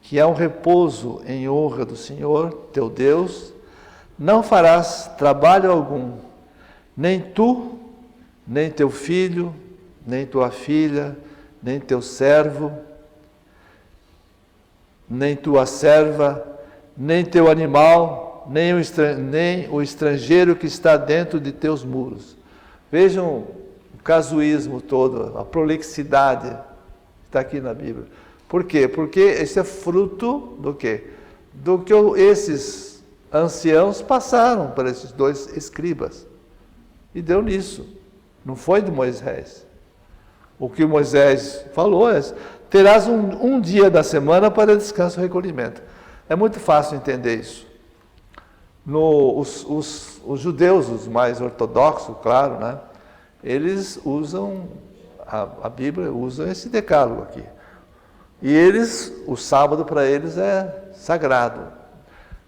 que é um repouso em honra do Senhor, teu Deus, não farás trabalho algum, nem tu, nem teu filho, nem tua filha, nem teu servo, nem tua serva, nem teu animal, nem o estrangeiro que está dentro de teus muros. Vejam o casuísmo todo, a prolixidade que está aqui na Bíblia. Por quê? Porque isso é fruto do quê? Do que esses anciãos passaram para esses 2 escribas. E deu nisso. Não foi de Moisés. O que Moisés falou é: terás um dia da semana para descanso e recolhimento. É muito fácil entender isso. Os judeus, os mais ortodoxos, claro, né? Eles usam, a Bíblia usa esse decálogo aqui. E o sábado para eles é sagrado.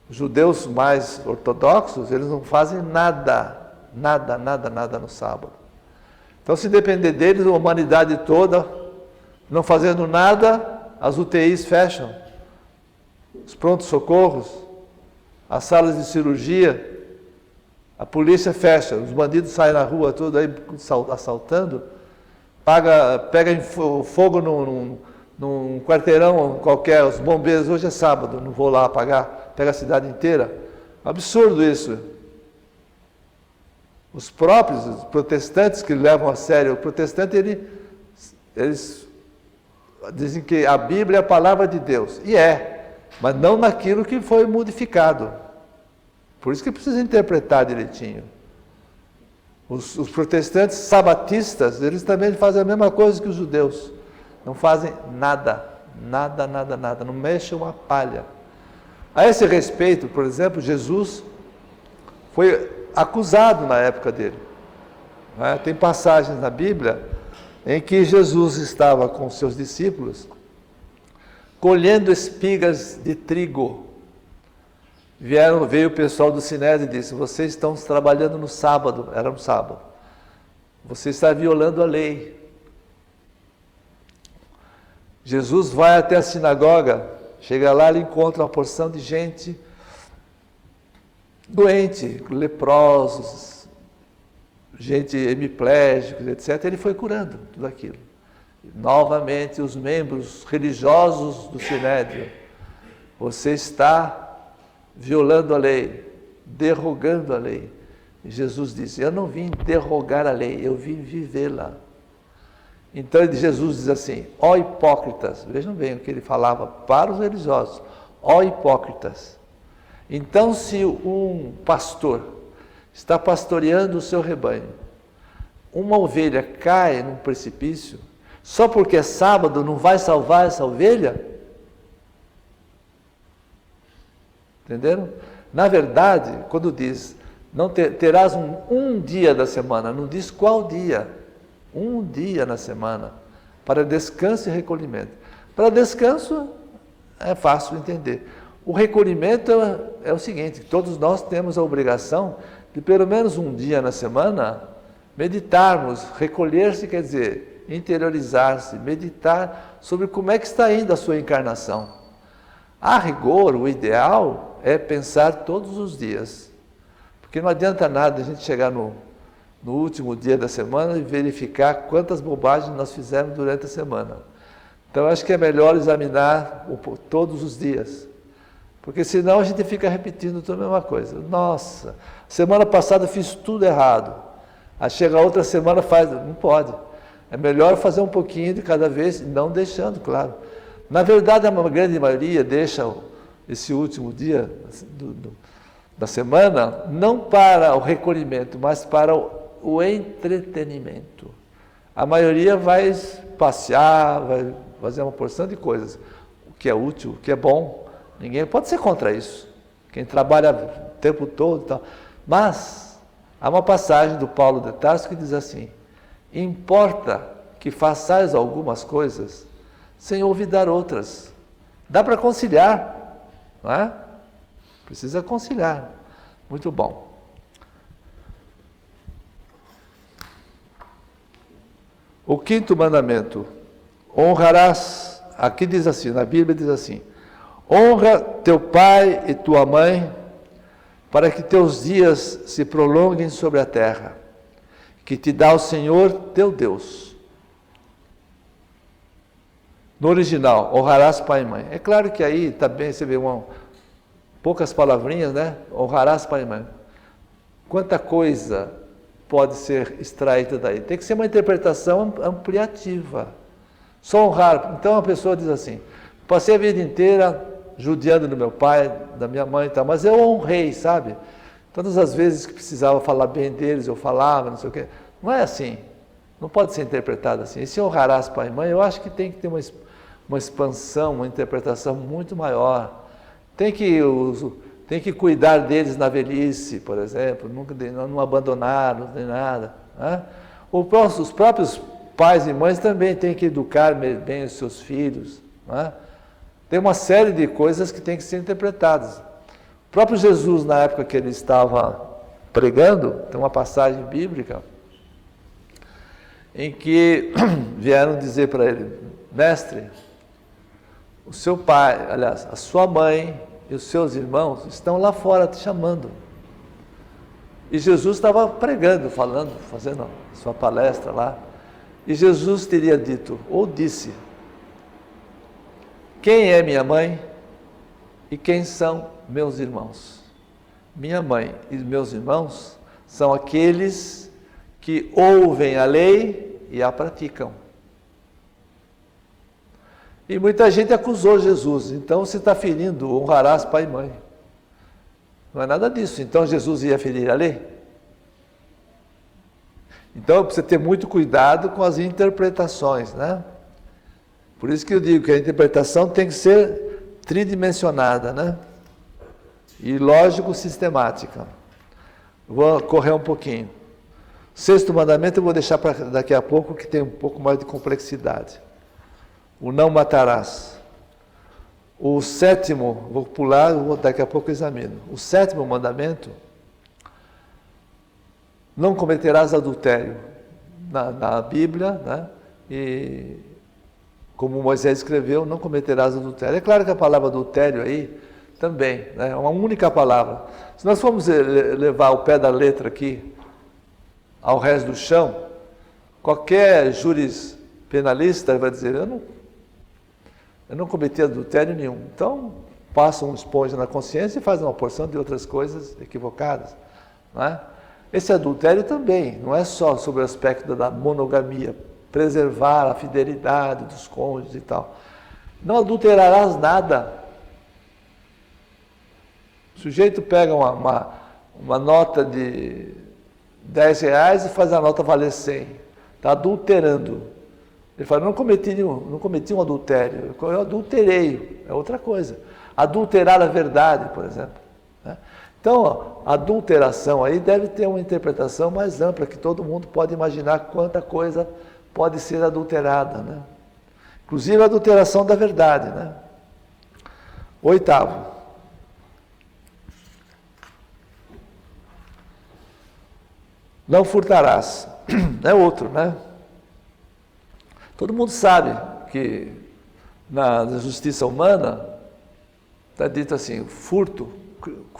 Os judeus mais ortodoxos, eles não fazem nada no sábado. Então, se depender deles, a humanidade toda, não fazendo nada, as UTIs fecham, os prontos-socorros, as salas de cirurgia, a polícia fecha, os bandidos saem na rua toda aí assaltando, pega fogo num quarteirão qualquer, os bombeiros, hoje é sábado, não vou lá apagar, pega a cidade inteira. Absurdo isso. Os próprios protestantes que levam a sério, o protestante, eles dizem que a Bíblia é a palavra de Deus. E mas não naquilo que foi modificado. Por isso que precisa interpretar direitinho. Os protestantes sabatistas, eles também fazem a mesma coisa que os judeus. Não fazem nada, não mexem uma palha. A esse respeito, por exemplo, Jesus foi acusado na época dele. Tem passagens na Bíblia em que Jesus estava com seus discípulos colhendo espigas de trigo. Veio o pessoal do Sinédrio e disse: vocês estão trabalhando no sábado, era um sábado, você está violando a lei. Jesus vai até a sinagoga, chega lá, ele encontra uma porção de gente doente, leprosos, gente hemiplégica, etc. Ele foi curando tudo aquilo. Novamente, os membros religiosos do Sinédrio: você está violando a lei, derrogando a lei. E Jesus disse: eu não vim derrogar a lei, eu vim vivê-la. Então Jesus diz assim: ó hipócritas, vejam bem o que ele falava para os religiosos: ó hipócritas. Então, se um pastor está pastoreando o seu rebanho, uma ovelha cai num precipício, só porque é sábado não vai salvar essa ovelha? Entenderam? Na verdade, quando diz, não terás um dia da semana, não diz qual dia, um dia na semana, para descanso e recolhimento. Para descanso é fácil entender. O recolhimento é o seguinte: todos nós temos a obrigação de pelo menos um dia na semana meditarmos. Recolher-se quer dizer interiorizar-se, meditar sobre como é que está indo a sua encarnação. A rigor, o ideal é pensar todos os dias, porque não adianta nada a gente chegar no último dia da semana e verificar quantas bobagens nós fizemos durante a semana. Então, eu acho que é melhor examinar todos os dias, porque senão a gente fica repetindo toda a mesma coisa. Nossa, semana passada eu fiz tudo errado, aí chega a outra semana faz, não pode. É melhor fazer um pouquinho de cada vez, não deixando, claro. Na verdade, a grande maioria deixa esse último dia da semana não para o recolhimento, mas para o entretenimento. A maioria vai passear, vai fazer uma porção de coisas, o que é útil, o que é bom. Ninguém pode ser contra isso. Quem trabalha o tempo todo e tal. Mas há uma passagem do Paulo de Tarso que diz assim: importa que façais algumas coisas sem olvidar outras. Dá para conciliar, não é? Precisa conciliar. Muito bom. O quinto mandamento: honrarás. Aqui diz assim, na Bíblia diz assim: honra teu pai e tua mãe, para que teus dias se prolonguem sobre a terra, que te dá o Senhor teu Deus. No original, honrarás pai e mãe. É claro que aí também você vê poucas palavrinhas, né? Honrarás pai e mãe. Quanta coisa pode ser extraída daí? Tem que ser uma interpretação ampliativa. Só honrar. Então a pessoa diz assim: passei a vida inteira judiando do meu pai, da minha mãe e tal, mas eu honrei, sabe? Todas as vezes que precisava falar bem deles, eu falava, não sei o quê. Não é assim. Não pode ser interpretado assim. E se honrarás pai e mãe, eu acho que tem que ter uma expansão, uma interpretação muito maior. Tem que cuidar deles na velhice, por exemplo, não abandoná-los nem nada. Né? Os próprios pais e mães também têm que educar bem os seus filhos. Né? Tem uma série de coisas que têm que ser interpretadas. O próprio Jesus, na época que ele estava pregando, tem uma passagem bíblica em que vieram dizer para ele: mestre, o seu pai, aliás, a sua mãe e os seus irmãos estão lá fora te chamando. E Jesus estava pregando, falando, fazendo a sua palestra lá. E Jesus teria dito, ou disse: quem é minha mãe e quem são meus irmãos? Minha mãe e meus irmãos são aqueles que ouvem a lei e a praticam. E muita gente acusou Jesus: então você está ferindo, honrarás pai e mãe. Não é nada disso. Então Jesus ia ferir a lei? Então precisa ter muito cuidado com as interpretações, né? Por isso que eu digo que a interpretação tem que ser tridimensionada, né? e lógico-sistemática. Vou correr um pouquinho. Sexto mandamento eu vou deixar para daqui a pouco, que tem um pouco mais de complexidade. O não matarás. O sétimo, vou pular, daqui a pouco eu examino. O sétimo mandamento, não cometerás adultério. Na Bíblia, né? E como Moisés escreveu, não cometerás adultério. É claro que a palavra adultério aí também, né? É uma única palavra. Se nós formos levar o pé da letra aqui ao resto do chão, qualquer jurispenalista vai dizer, eu não cometi adultério nenhum. Então, passa um esponja na consciência e faz uma porção de outras coisas equivocadas, não é? Esse adultério também, não é só sobre o aspecto da monogamia, preservar a fidelidade dos cônjuges e tal. Não adulterarás nada. O sujeito pega uma nota de R$10 e faz a nota valer 100. Está adulterando. Ele fala, não cometi um adultério, eu adulterei, é outra coisa. Adulterar a verdade, por exemplo. Né? Então, a adulteração aí deve ter uma interpretação mais ampla, que todo mundo pode imaginar quanta coisa pode ser adulterada, né? Inclusive a adulteração da verdade, né? Oitavo. Não furtarás. É outro, né? Todo mundo sabe que na justiça humana está dito assim, furto,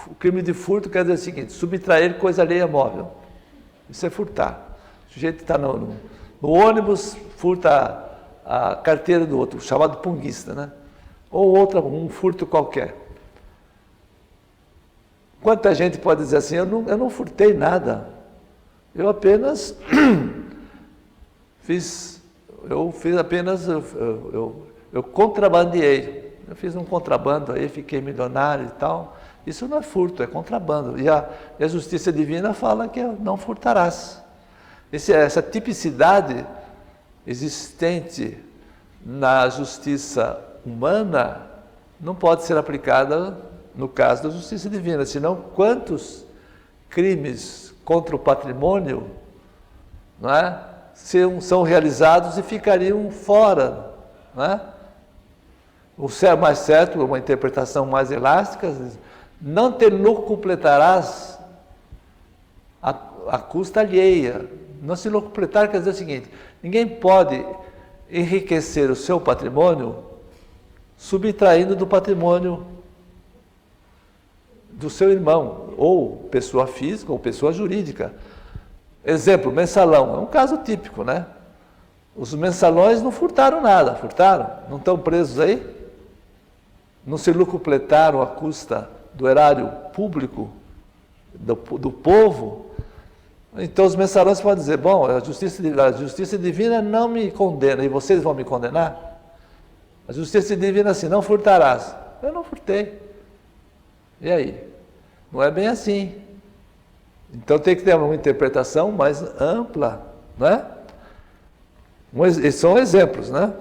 o crime de furto quer dizer o seguinte, subtrair coisa alheia móvel. Isso é furtar. O sujeito está no ônibus, furta a carteira do outro, chamado punguista, né? Ou um furto qualquer. Quanta gente pode dizer assim, eu não furtei nada, eu apenas eu contrabandeei, eu fiz um contrabando aí, fiquei milionário e tal. Isso não é furto, é contrabando. E a justiça divina fala que não furtarás. Essa tipicidade existente na justiça humana não pode ser aplicada no caso da justiça divina, senão quantos crimes contra o patrimônio, não é, são realizados e ficariam fora, não é? O mais certo, uma interpretação mais elástica, não te locupletarás a custa alheia. Não se locupletar quer dizer o seguinte, ninguém pode enriquecer o seu patrimônio subtraindo do patrimônio do seu irmão, ou pessoa física ou pessoa jurídica. Exemplo, mensalão, é um caso típico, né? Os mensalões não furtaram nada, furtaram? Não estão presos aí? Não se locupletaram a custa do erário público, do povo? Então os mensalões podem dizer, bom, a justiça divina não me condena, e vocês vão me condenar? A justiça divina assim, não furtarás. Eu não furtei. E aí? Não é bem assim. Então tem que ter uma interpretação mais ampla, né? Esses são exemplos, né?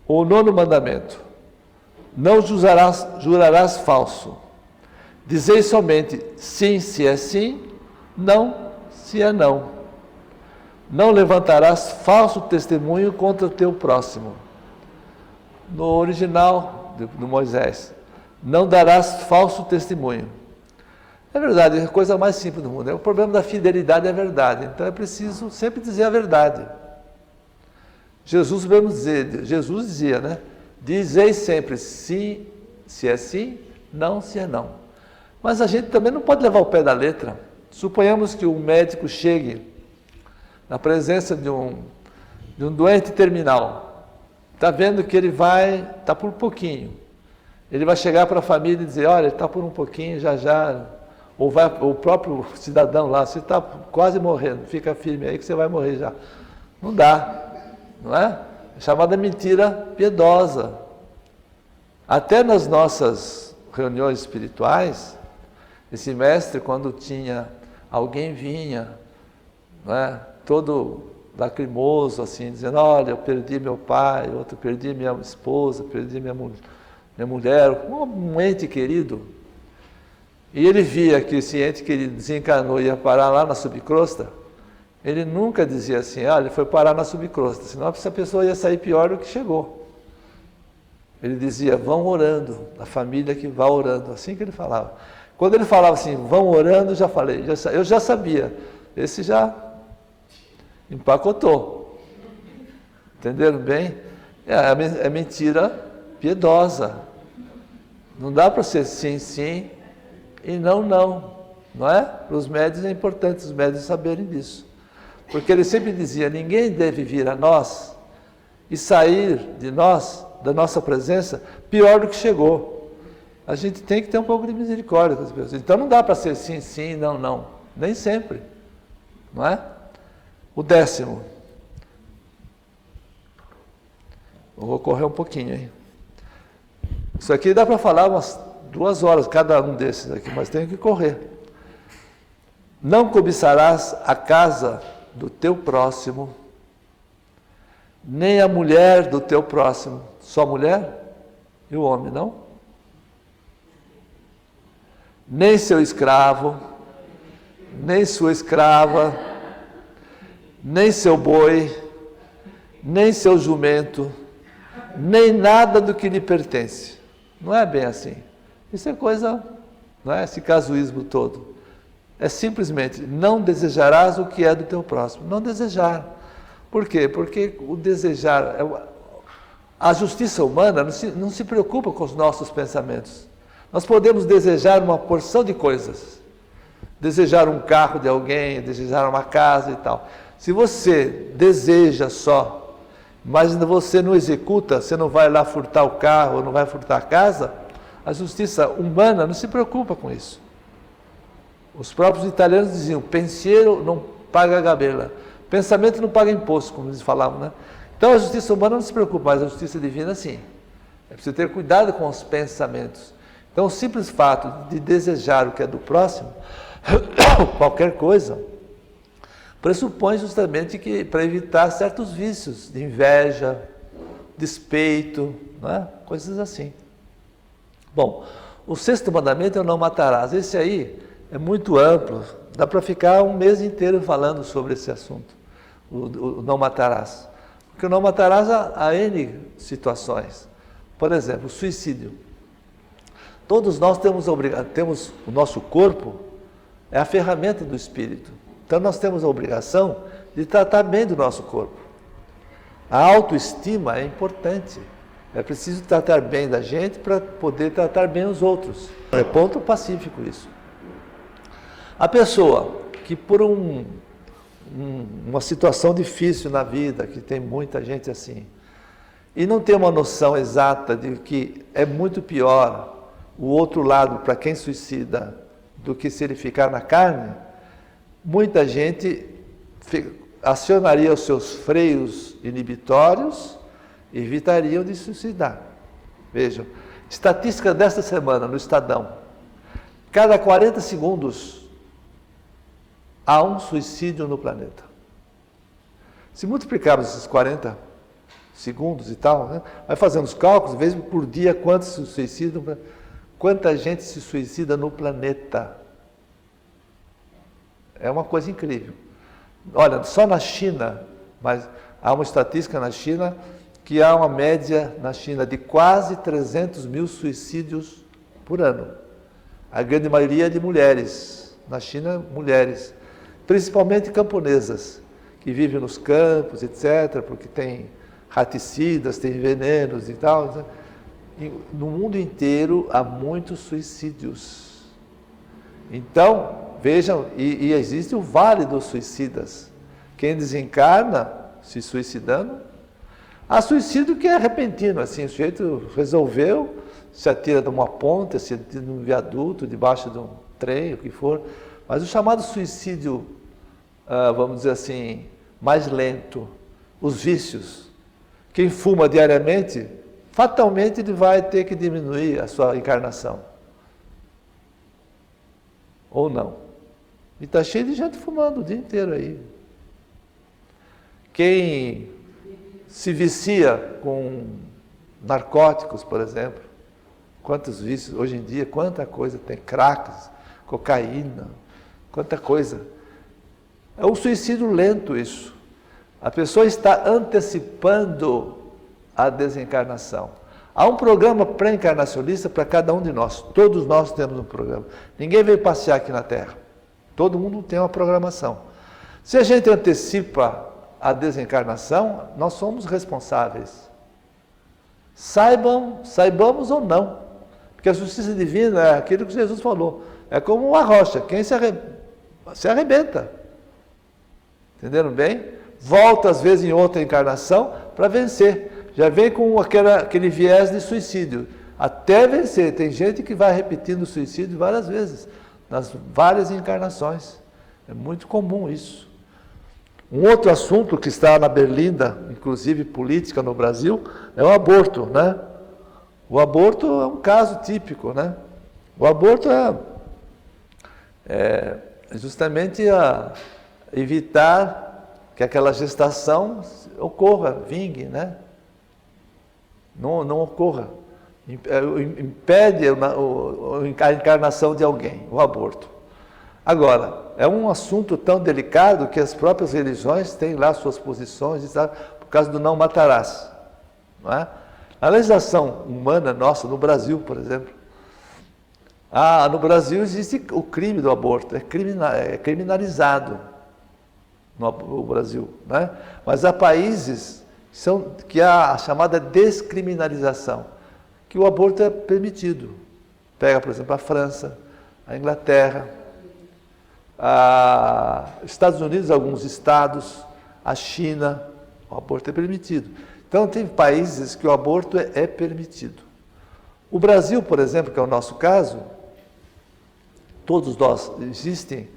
O 9º mandamento. Não jurarás falso. Dizei somente sim se é sim, não se é não. Não levantarás falso testemunho contra o teu próximo. No original do Moisés, não darás falso testemunho. É verdade, é a coisa mais simples do mundo. O problema da fidelidade é a verdade. Então é preciso sempre dizer a verdade. Jesus dizia, né? Dizei sempre sim, se é sim, não se é não. Mas a gente também não pode levar o pé da letra. Suponhamos que um médico chegue na presença de um doente terminal. Está vendo que ele está por um pouquinho. Ele vai chegar para a família e dizer, olha, ele está por um pouquinho, já. Ou vai o próprio cidadão lá, você está quase morrendo, fica firme aí que você vai morrer já. Não dá, não é? É chamada mentira piedosa. Até nas nossas reuniões espirituais, esse mestre, quando alguém vinha, não é? Todo lacrimoso, assim, dizendo, olha, eu perdi meu pai, outro perdi minha esposa, perdi minha mulher. minha mulher, um ente querido, e ele via que esse ente querido desencarnou e ia parar lá na subcrosta, ele nunca dizia assim, ele foi parar na subcrosta, senão essa pessoa ia sair pior do que chegou. Ele dizia, vão orando, a família que vá orando, assim que ele falava. Quando ele falava assim, vão orando, eu já sabia, esse já empacotou. Entenderam bem? É mentira piedosa. Não dá para ser sim, sim e não, não. Não é? Para os médiuns é importante os médiuns saberem disso. Porque ele sempre dizia, ninguém deve vir a nós e sair de nós, da nossa presença, pior do que chegou. A gente tem que ter um pouco de misericórdia com as pessoas. Então não dá para ser sim, sim, não, não. Nem sempre. Não é? O 10º. Eu vou correr um pouquinho, hein? Isso aqui dá para falar umas 2 horas, cada um desses aqui, mas tem que correr. Não cobiçarás a casa do teu próximo, nem a mulher do teu próximo. Só a mulher e o homem, não? Nem seu escravo, nem sua escrava, nem seu boi, nem seu jumento, nem nada do que lhe pertence. Não é bem assim. Isso é coisa, não é esse casuísmo todo. É simplesmente, não desejarás o que é do teu próximo. Não desejar. Por quê? Porque o desejar, a justiça humana não se preocupa com os nossos pensamentos. Nós podemos desejar uma porção de coisas. Desejar um carro de alguém, desejar uma casa e tal. Se você deseja só, mas você não executa, você não vai lá furtar o carro, não vai furtar a casa, a justiça humana não se preocupa com isso. Os próprios italianos diziam, pensiero não paga gabela. Pensamento não paga imposto, como eles falavam, né? Então a justiça humana não se preocupa, mas a justiça divina sim. É preciso ter cuidado com os pensamentos. Então o simples fato de desejar o que é do próximo, qualquer coisa, pressupõe justamente que para evitar certos vícios de inveja, despeito, né? Coisas assim. Bom, o 6º mandamento é o não matarás. Esse aí é muito amplo, dá para ficar um mês inteiro falando sobre esse assunto, o não matarás. Porque o não matarás há N situações. Por exemplo, o suicídio. Todos nós temos o nosso corpo, é a ferramenta do espírito. Então nós temos a obrigação de tratar bem do nosso corpo. A autoestima é importante. É preciso tratar bem da gente para poder tratar bem os outros. É ponto pacífico isso. A pessoa que por uma situação difícil na vida, que tem muita gente assim, e não tem uma noção exata de que é muito pior o outro lado para quem suicida do que se ele ficar na carne, muita gente acionaria os seus freios inibitórios e evitariam de suicidar. Vejam, estatística desta semana no Estadão. Cada 40 segundos há um suicídio no planeta. Se multiplicarmos esses 40 segundos e tal, né, vai fazendo os cálculos, vezes por dia quantos se suicidam, quanta gente se suicida no planeta. É uma coisa incrível. Olha, só na China, mas há uma estatística na China que há uma média na China de quase 300 mil suicídios por ano. A grande maioria é de mulheres. Na China, mulheres. Principalmente camponesas, que vivem nos campos, etc., porque tem raticidas, tem venenos e tal. Né? E no mundo inteiro há muitos suicídios. Então, vejam, e existe o vale dos suicidas. Quem desencarna se suicidando, há suicídio que é repentino, assim, o sujeito resolveu, se atira de uma ponte, se atira de um viaduto, debaixo de um trem, o que for. Mas o chamado suicídio, vamos dizer assim, mais lento, os vícios. Quem fuma diariamente, fatalmente ele vai ter que diminuir a sua encarnação. Ou não. E está cheio de gente fumando o dia inteiro aí. Quem se vicia com narcóticos, por exemplo, Quantos vícios, hoje em dia, quanta coisa tem, crack, cocaína, quanta coisa. É um suicídio lento isso. A pessoa está antecipando a desencarnação. Há um programa pré-encarnacionista para cada um de nós. Todos nós temos um programa. Ninguém veio passear aqui na Terra. Todo mundo tem uma programação. Se a gente antecipa a desencarnação, nós somos responsáveis. Saibamos ou não. Porque a justiça divina é aquilo que Jesus falou. É como uma rocha. Quem se arrebenta. Entenderam bem? Volta às vezes em outra encarnação para vencer. Já vem com aquele viés de suicídio. Até vencer. Tem gente que vai repetindo o suicídio várias vezes. Nas várias encarnações. É muito comum isso. Um outro assunto que está na berlinda, inclusive política no Brasil, é o aborto, né? O aborto é um caso típico, né? O aborto é justamente evitar que aquela gestação ocorra, vingue, né? Não ocorra. Impede a encarnação de alguém, o aborto. Agora, é um assunto tão delicado que as próprias religiões têm lá suas posições, sabe? Por causa do não matarás. Não é? A legislação humana nossa, no Brasil, por exemplo, no Brasil existe o crime do aborto, é criminalizado no Brasil. Né? Mas há países que há a chamada descriminalização, que o aborto é permitido. Pega, por exemplo, a França, a Inglaterra, Estados Unidos, alguns estados, a China, o aborto é permitido. Então, tem países que o aborto é permitido. O Brasil, por exemplo, que é o nosso caso, todos nós, existem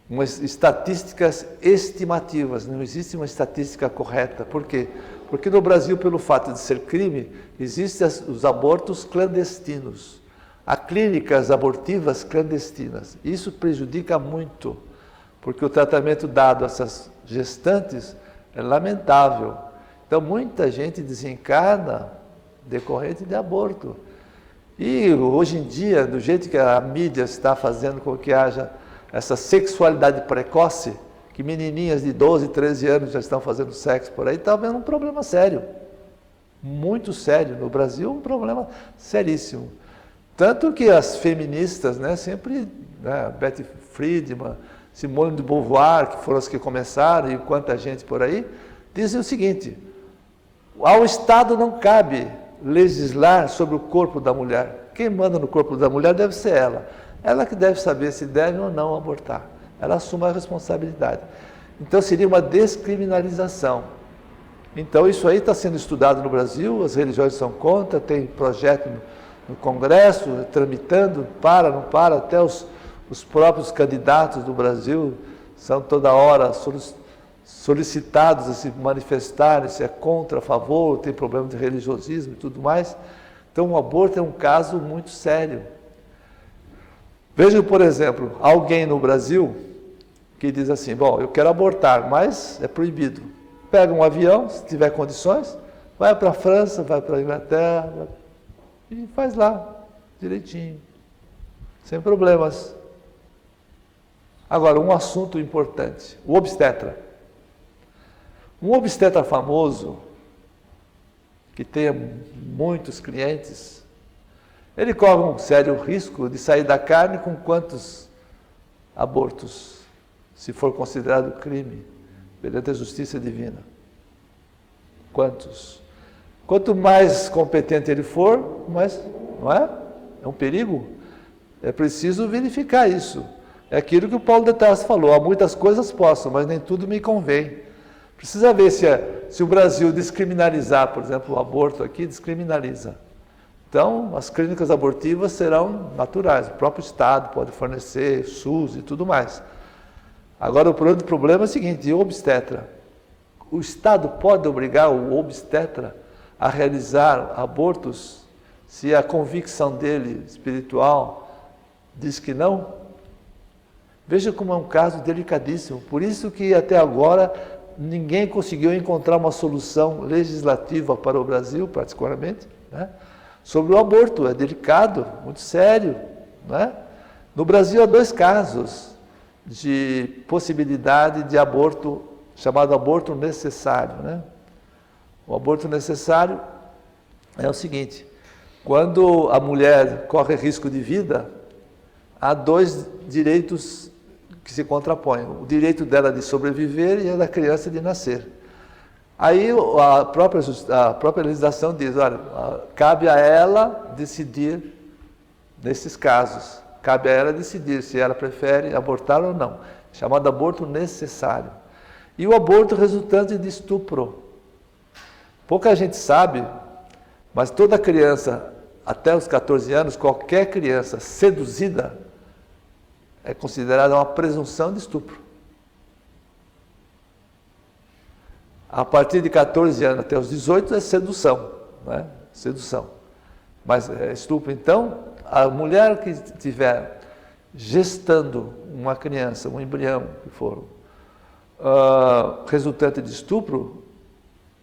umas estatísticas estimativas, não existe uma estatística correta. Por quê? Porque no Brasil, pelo fato de ser crime, existem os abortos clandestinos. Há clínicas abortivas clandestinas. Isso prejudica muito, porque o tratamento dado a essas gestantes é lamentável. Então, muita gente desencarna decorrente de aborto. E hoje em dia, do jeito que a mídia está fazendo com que haja essa sexualidade precoce, que menininhas de 12, 13 anos já estão fazendo sexo por aí, está havendo um problema sério. Muito sério. No Brasil, um problema seríssimo. Tanto que as feministas, né, sempre, né, Betty Friedman, Simone de Beauvoir, que foram as que começaram, e quanta gente por aí, dizem o seguinte: ao Estado não cabe legislar sobre o corpo da mulher. Quem manda no corpo da mulher deve ser ela. Ela que deve saber se deve ou não abortar. Ela assume a responsabilidade. Então seria uma descriminalização. Então isso aí está sendo estudado no Brasil, as religiões são contra, tem projeto no Congresso, tramitando, não para, até os próprios candidatos do Brasil são toda hora solicitados a se manifestarem, se é contra, a favor, tem problema de religiosismo e tudo mais. Então o aborto é um caso muito sério. Vejam, por exemplo, alguém no Brasil que diz assim: bom, eu quero abortar, mas é proibido. Pega um avião, se tiver condições, vai para a França, vai para a Inglaterra e faz lá, direitinho, sem problemas. Agora, um assunto importante, o obstetra. Um obstetra famoso, que tenha muitos clientes, ele corre um sério risco de sair da carne com quantos abortos, se for considerado crime, perante a justiça divina? Quantos? Quanto mais competente ele for, mais, não é? É um perigo. É preciso verificar isso. É aquilo que o Paulo de Tarso falou: há muitas coisas posso, mas nem tudo me convém. Precisa ver se o Brasil descriminalizar, por exemplo, o aborto aqui, descriminaliza. Então, as clínicas abortivas serão naturais, o próprio Estado pode fornecer, SUS e tudo mais. Agora, o problema é o seguinte: o obstetra. O Estado pode obrigar o obstetra a realizar abortos se a convicção dele espiritual diz que não? Veja como é um caso delicadíssimo. Por isso que até agora ninguém conseguiu encontrar uma solução legislativa para o Brasil, particularmente, né, sobre o aborto. É delicado, muito sério, né? No Brasil há 2 casos de possibilidade de aborto, chamado aborto necessário, né? O aborto necessário é o seguinte: quando a mulher corre risco de vida, há 2 direitos que se contrapõem. O direito dela de sobreviver e o da criança de nascer. Aí a própria legislação diz, olha, cabe a ela decidir nesses casos. Cabe a ela decidir se ela prefere abortar ou não. Chamado aborto necessário. E o aborto resultante de estupro. Pouca gente sabe, mas toda criança, até os 14 anos, qualquer criança seduzida é considerada uma presunção de estupro. A partir de 14 anos até os 18 é sedução, né? Sedução. Mas estupro, então, a mulher que estiver gestando uma criança, um embrião, que for resultante de estupro,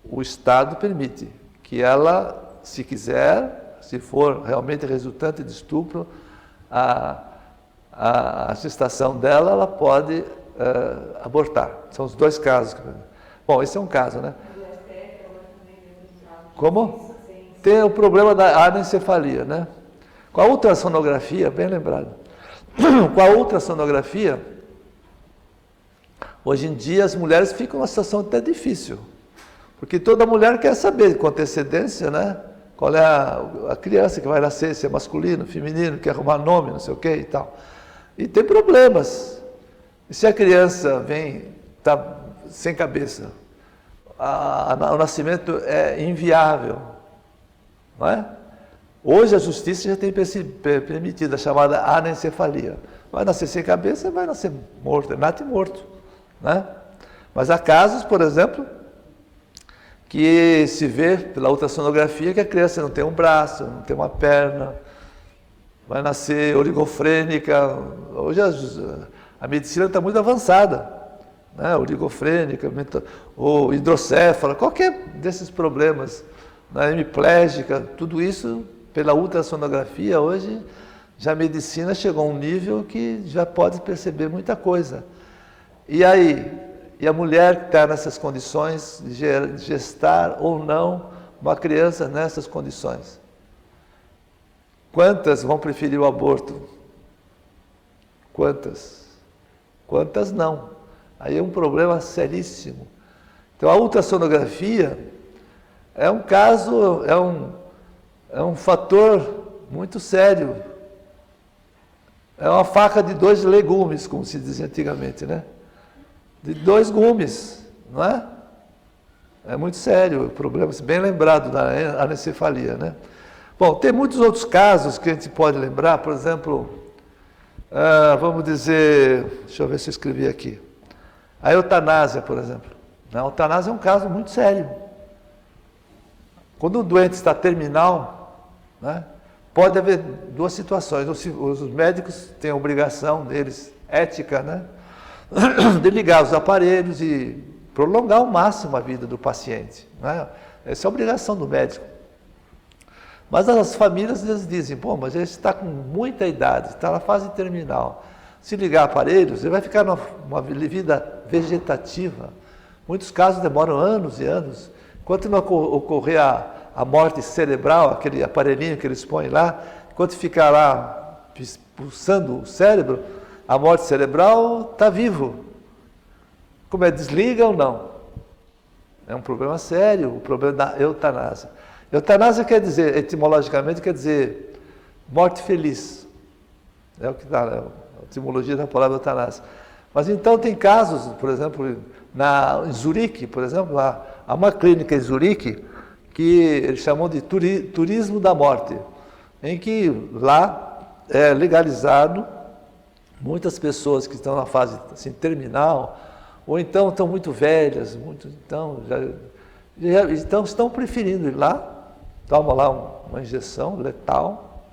o Estado permite que ela, se quiser, se for realmente resultante de estupro, a gestação dela, ela pode abortar. São os 2 casos. Bom, esse é um caso, né? Como? Tem o problema da anencefalia, né? Com a ultrassonografia, bem lembrado, com a ultrassonografia, hoje em dia as mulheres ficam numa situação até difícil, porque toda mulher quer saber com antecedência, né? Qual é a criança que vai nascer, se é masculino, feminino, quer arrumar nome, não sei o que e tal. E tem problemas. E se a criança está sem cabeça, o nascimento é inviável, não é? Hoje a justiça já tem permitido a chamada anencefalia. Vai nascer sem cabeça, vai nascer morto, é nato e morto, né? Mas há casos, por exemplo, que se vê pela ultrassonografia que a criança não tem um braço, não tem uma perna, vai nascer oligofrênica. Hoje a medicina está muito avançada, né? Oligofrênica, ou hidrocéfala, qualquer desses problemas, né? Hemiplégica, tudo isso pela ultrassonografia. Hoje já a medicina chegou a um nível que já pode perceber muita coisa. E aí, e a mulher que está nessas condições de gestar ou não uma criança nessas condições? Quantas vão preferir o aborto? Quantas? Quantas não? Aí é um problema seríssimo. Então a ultrassonografia é um caso, é um fator muito sério. É uma faca de 2 legumes, como se dizia antigamente, né? De 2 gumes, não é? É muito sério o problema, bem lembrado da anencefalia, né? Bom, tem muitos outros casos que a gente pode lembrar, por exemplo, vamos dizer, deixa eu ver se eu escrevi aqui, a eutanásia, por exemplo. A eutanásia é um caso muito sério. Quando o doente está terminal, né, pode haver 2 situações. Os médicos têm a obrigação deles, ética, né, de ligar os aparelhos e prolongar ao máximo a vida do paciente, né? Essa é a obrigação do médico. Mas as famílias eles dizem, pô, mas ele está com muita idade, está na fase terminal. Se ligar aparelhos, ele vai ficar numa vida vegetativa. Muitos casos demoram anos e anos. Enquanto não ocorrer a morte cerebral, aquele aparelhinho que eles põem lá, enquanto ficar lá pulsando o cérebro, a morte cerebral está vivo. Como é, desliga ou não? É um problema sério, o problema da eutanásia. Eutanásia quer dizer, etimologicamente, quer dizer morte feliz. É o que dá, né? A etimologia da palavra eutanásia. Mas então tem casos, por exemplo, em Zurique, por exemplo, há uma clínica em Zurique que eles chamam de turismo da morte, em que lá é legalizado muitas pessoas que estão na fase assim, terminal, ou então estão muito velhas, então estão preferindo ir lá, tomam lá uma injeção letal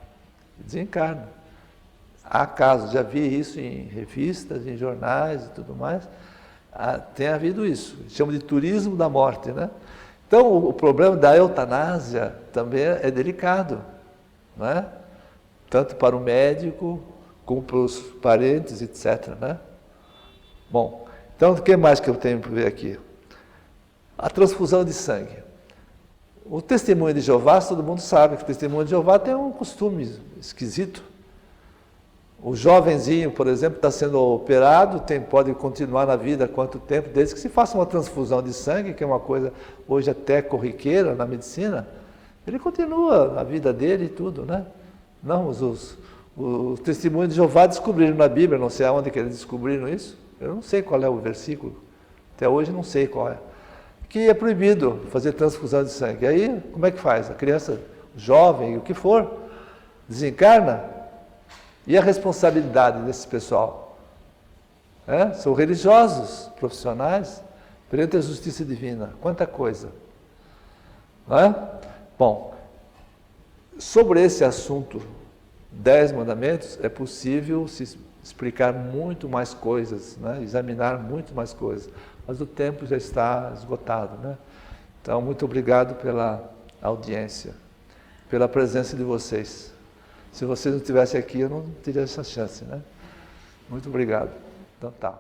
e desencarnam. Há casos, já vi isso em revistas, em jornais e tudo mais, tem havido isso, chama de turismo da morte, né? Então o problema da eutanásia também é delicado, não é? Tanto para o médico, como para os parentes, etc. Né? Bom, então o que mais que eu tenho para ver aqui? A transfusão de sangue. O testemunho de Jeová, todo mundo sabe que o testemunho de Jeová tem um costume esquisito. O jovenzinho, por exemplo, está sendo operado, pode continuar na vida há quanto tempo, desde que se faça uma transfusão de sangue, que é uma coisa hoje até corriqueira na medicina, ele continua a vida dele e tudo, né? Não, os testemunhos de Jeová descobriram na Bíblia, não sei aonde que eles descobriram isso, eu não sei qual é o versículo, até hoje não sei qual é, que é proibido fazer transfusão de sangue. Aí, como é que faz? A criança, jovem, o que for, desencarna. E a responsabilidade desse pessoal? São religiosos, profissionais, perante a justiça divina. Quanta coisa. Não é? Bom, sobre esse assunto, 10 mandamentos, é possível se explicar muito mais coisas, né? Examinar muito mais coisas. Mas o tempo já está esgotado. Né? Então, muito obrigado pela audiência, pela presença de vocês. Se vocês não estivessem aqui, eu não teria essa chance, né? Muito obrigado. Então tá.